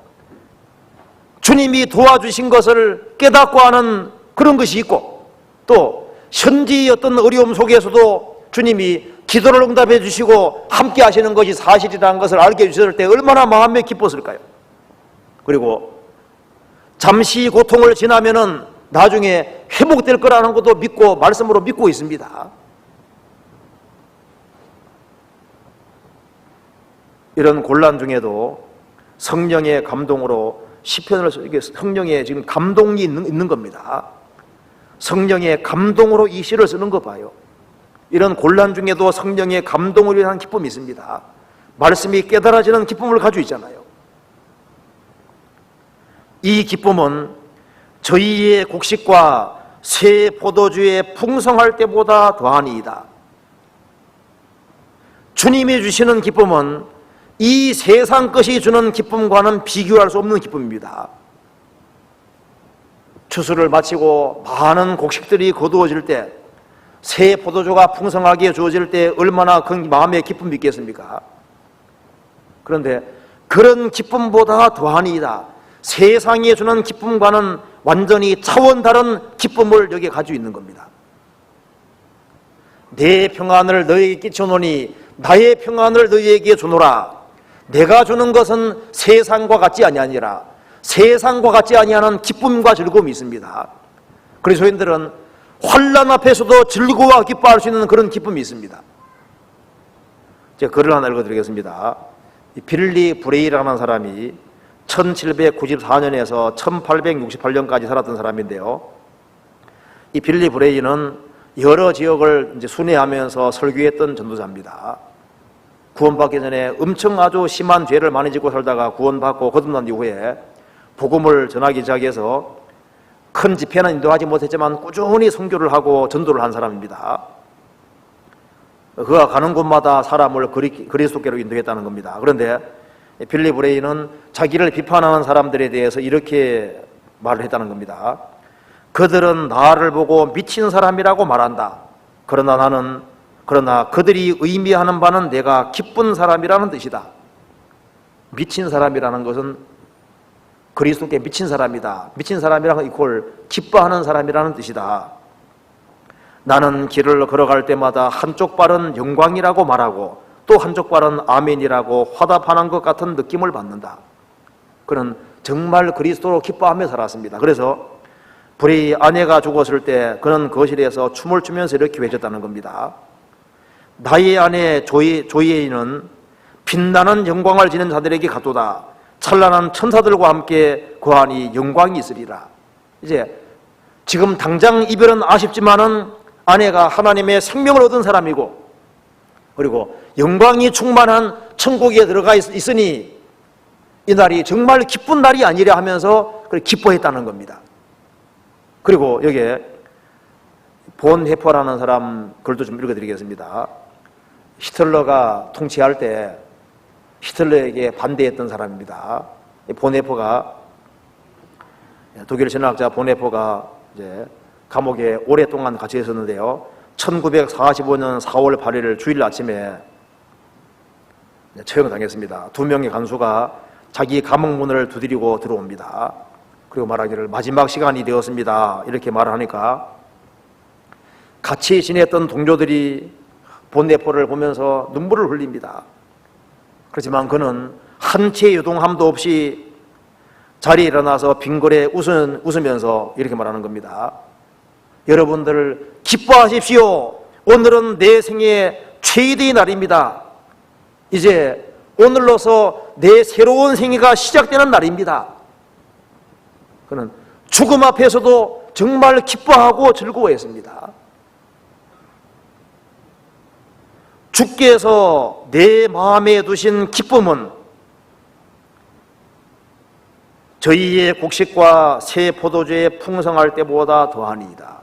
주님이 도와주신 것을 깨닫고 하는 그런 것이 있고 또 현지의 어떤 어려움 속에서도 주님이 기도를 응답해 주시고 함께 하시는 것이 사실이라는 것을 알게 해주셨을 때 얼마나 마음에 기뻤을까요? 그리고 잠시 고통을 지나면은 나중에 회복될 거라는 것도 믿고 말씀으로 믿고 있습니다. 이런 곤란 중에도 성령의 감동으로 시편을 이게 성령의 지금 감동이 있는 겁니다. 성령의 감동으로 이 시를 쓰는 거 봐요. 이런 곤란 중에도 성령의 감동을 위한 기쁨이 있습니다. 말씀이 깨달아지는 기쁨을 가지고 있잖아요. 이 기쁨은 저희의 곡식과 새 포도주에 풍성할 때보다 더하니이다. 주님이 주시는 기쁨은 이 세상 것이 주는 기쁨과는 비교할 수 없는 기쁨입니다. 추수를 마치고 많은 곡식들이 거두어질 때, 새 포도주가 풍성하게 주어질 때 얼마나 그 마음에 기쁨이 있겠습니까? 그런데 그런 기쁨보다 더하니이다. 세상에 주는 기쁨과는 완전히 차원 다른 기쁨을 여기에 가지고 있는 겁니다. 내 평안을 너희에게 끼쳐노니 나의 평안을 너희에게 주노라. 내가 주는 것은 세상과 같지 아니하니라. 세상과 같지 아니하는 기쁨과 즐거움이 있습니다. 그리스도인들은 환난 앞에서도 즐거워 기뻐할 수 있는 그런 기쁨이 있습니다. 제가 글을 하나 읽어드리겠습니다. 이 빌리 브레이라는 사람이 1794년에서 1868년까지 살았던 사람인데요. 이 빌리 브레이는 여러 지역을 이제 순회하면서 설교했던 전도자입니다. 구원받기 전에 엄청 아주 심한 죄를 많이 짓고 살다가 구원받고 거듭난 이후에 복음을 전하기 시작해서 큰 집회는 인도하지 못했지만 꾸준히 선교를 하고 전도를 한 사람입니다. 그가 가는 곳마다 사람을 그리스도께로 인도했다는 겁니다. 그런데 빌리 브레이는 자기를 비판하는 사람들에 대해서 이렇게 말을 했다는 겁니다. 그들은 나를 보고 미친 사람이라고 말한다. 그러나 그들이 의미하는 바는 내가 기쁜 사람이라는 뜻이다. 미친 사람이라는 것은 그리스도께 미친 사람이다. 미친 사람이라는 이퀄 기뻐하는 사람이라는 뜻이다. 나는 길을 걸어갈 때마다 한쪽 발은 영광이라고 말하고 또 한쪽 발은 아멘이라고 화답하는 것 같은 느낌을 받는다. 그는 정말 그리스도로 기뻐하며 살았습니다. 그래서 브레이 아내가 죽었을 때 그는 거실에서 춤을 추면서 이렇게 외쳤다는 겁니다. 나의 아내 조이에이는 빛나는 영광을 지닌 자들에게 갔도다. 찬란한 천사들과 함께 거하니 영광이 있으리라. 이제 지금 당장 이별은 아쉽지만은 아내가 하나님의 생명을 얻은 사람이고 그리고 영광이 충만한 천국에 들어가 있으니 이 날이 정말 기쁜 날이 아니라 하면서 기뻐했다는 겁니다. 그리고 여기에 본 헤퍼라는 사람 글도 좀 읽어드리겠습니다. 히틀러가 통치할 때 히틀러에게 반대했던 사람입니다. 본 헤퍼가 독일 신학자 본 헤퍼가 이제 감옥에 오랫동안 갇혀 있었는데요. 1945년 4월 8일 주일 아침에 처형당했습니다. 2명의 간수가 자기 감옥 문을 두드리고 들어옵니다. 그리고 말하기를 마지막 시간이 되었습니다. 이렇게 말하니까 같이 지냈던 동료들이 본네포를 보면서 눈물을 흘립니다. 그렇지만 그는 한 채의 요동함도 없이 자리에 일어나서 빙그레 웃으면서 이렇게 말하는 겁니다. 여러분들 기뻐하십시오. 오늘은 내 생의 최대의 날입니다. 이제 오늘로서 내 새로운 생애가 시작되는 날입니다. 그는 죽음 앞에서도 정말 기뻐하고 즐거워했습니다. 주께서 내 마음에 두신 기쁨은 저희의 곡식과 새 포도주에 풍성할 때보다 더하니이다.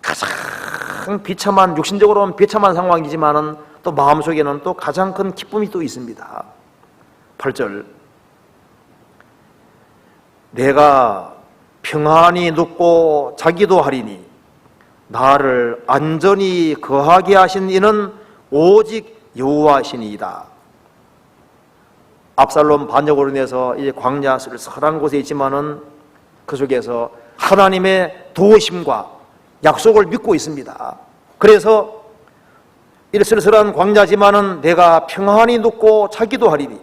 가장 비참한, 육신적으로는 비참한 상황이지만은 또 마음속에는 또 가장 큰 기쁨이 또 있습니다. 8절 내가 평안히 눕고 자기도 하리니 나를 안전히 거하게 하신 이는 오직 여호와시니이다. 압살롬 반역으로 인해서 이 광야 쓸쓸한 곳에 있지만은 그 속에서 하나님의 도우심과 약속을 믿고 있습니다. 그래서 이 쓸쓸한 광야지만은 내가 평안히 눕고 자기도 하리니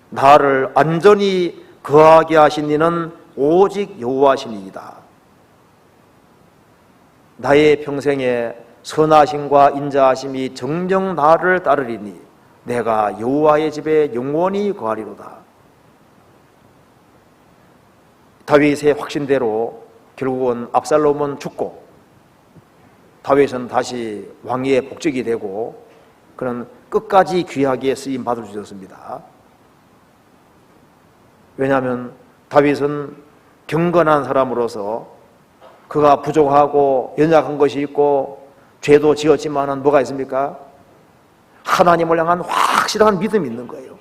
나를 안전히 거하게 하신 이는 오직 여호와시니이다. 나의 평생에 선하심과 인자하심이 정녕 나를 따르리니 내가 여호와의 집에 영원히 거하리로다. 다윗의 확신대로 결국은 압살롬은 죽고 다윗은 다시 왕위의 복직이 되고 그는 끝까지 귀하게 쓰임 받을 수 있었습니다. 왜냐하면 다윗은 경건한 사람으로서 그가 부족하고 연약한 것이 있고 죄도 지었지만은 뭐가 있습니까? 하나님을 향한 확실한 믿음이 있는 거예요.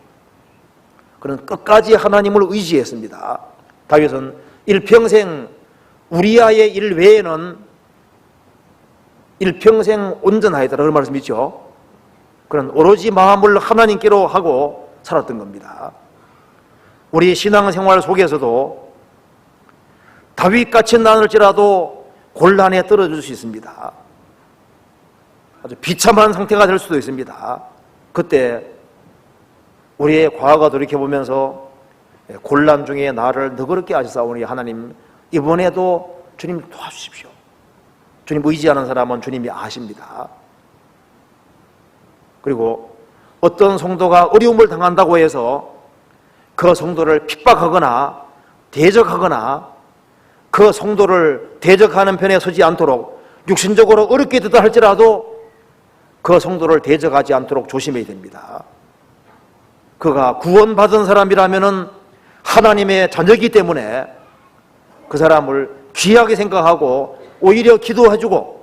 그는 끝까지 하나님을 의지했습니다. 다윗은 일평생 우리아의 일 외에는 일평생 온전하였다 그런 말씀이죠. 그는 오로지 마음을 하나님께로 하고 살았던 겁니다. 우리 신앙생활 속에서도 다윗같이 나눌지라도 곤란에 떨어질 수 있습니다. 아주 비참한 상태가 될 수도 있습니다. 그때 우리의 과거가 돌이켜보면서 곤란 중에 나를 너그럽게 하시사오니 하나님 이번에도 주님 도와주십시오. 주님 의지하는 사람은 주님이 아십니다. 그리고 어떤 성도가 어려움을 당한다고 해서 그 성도를 핍박하거나 대적하거나 그 성도를 대적하는 편에 서지 않도록 육신적으로 어렵게 되다 할지라도 그 성도를 대적하지 않도록 조심해야 됩니다. 그가 구원받은 사람이라면 하나님의 자녀이기 때문에 그 사람을 귀하게 생각하고 오히려 기도해주고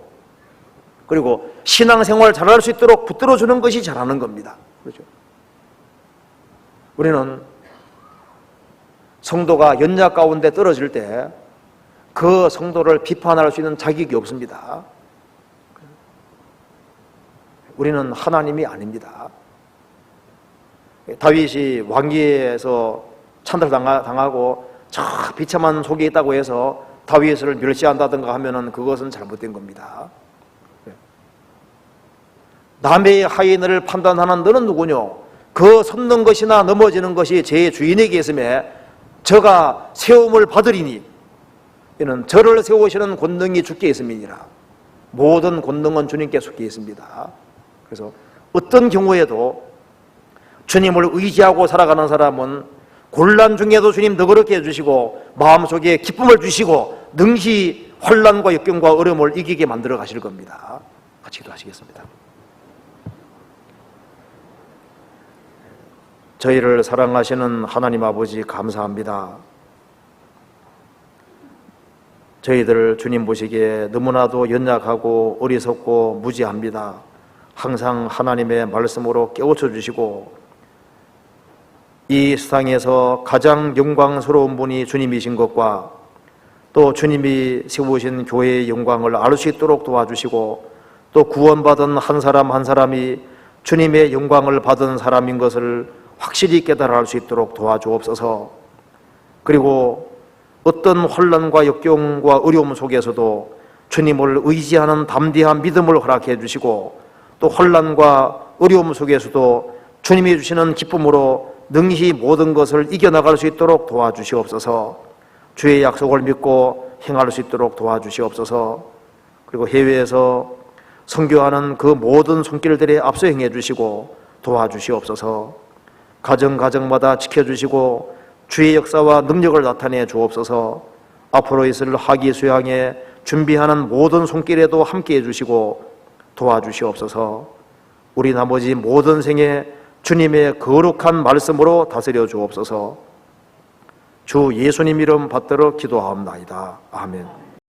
그리고 신앙생활 잘할 수 있도록 붙들어주는 것이 잘하는 겁니다. 그렇죠? 우리는 성도가 연약 가운데 떨어질 때 그 성도를 비판할 수 있는 자격이 없습니다. 우리는 하나님이 아닙니다. 다윗이 왕위에서 찬탈당하고 저 비참한 속에 있다고 해서 다윗을 멸시한다든가 하면은 그것은 잘못된 겁니다. 남의 하인을 판단하는 너는 누구뇨? 그 섰는 것이나 넘어지는 것이 제 주인에게 있음에 저가 세움을 받으리니 이는 저를 세우시는 권능이 주께 있음이니라. 모든 권능은 주님께 속해 있습니다. 그래서 어떤 경우에도 주님을 의지하고 살아가는 사람은 곤란 중에도 주님 너그럽게 해주시고 마음속에 기쁨을 주시고 능히 환난과 역경과 어려움을 이기게 만들어 가실 겁니다. 같이 기도하시겠습니다. 저희를 사랑하시는 하나님 아버지 감사합니다. 저희들 주님 보시기에 너무나도 연약하고 어리석고 무지합니다. 항상 하나님의 말씀으로 깨우쳐 주시고 이 세상에서 가장 영광스러운 분이 주님이신 것과 또 주님이 세우신 교회의 영광을 알 수 있도록 도와주시고 또 구원받은 한 사람 한 사람이 주님의 영광을 받은 사람인 것을 확실히 깨달아 알 수 있도록 도와주옵소서. 그리고 어떤 환난과 역경과 어려움 속에서도 주님을 의지하는 담대한 믿음을 허락해 주시고 또 환난과 어려움 속에서도 주님이 주시는 기쁨으로 능히 모든 것을 이겨나갈 수 있도록 도와주시옵소서. 주의 약속을 믿고 행할 수 있도록 도와주시옵소서. 그리고 해외에서 선교하는 그 모든 손길들에 앞서 행해 주시고 도와주시옵소서. 가정마다 지켜주시고 주의 역사와 능력을 나타내 주옵소서. 앞으로 있을 학위 수양에 준비하는 모든 손길에도 함께해 주시고 도와주시옵소서. 우리 나머지 모든 생에 주님의 거룩한 말씀으로 다스려 주옵소서. 주 예수님 이름 받들어 기도하옵나이다. 아멘.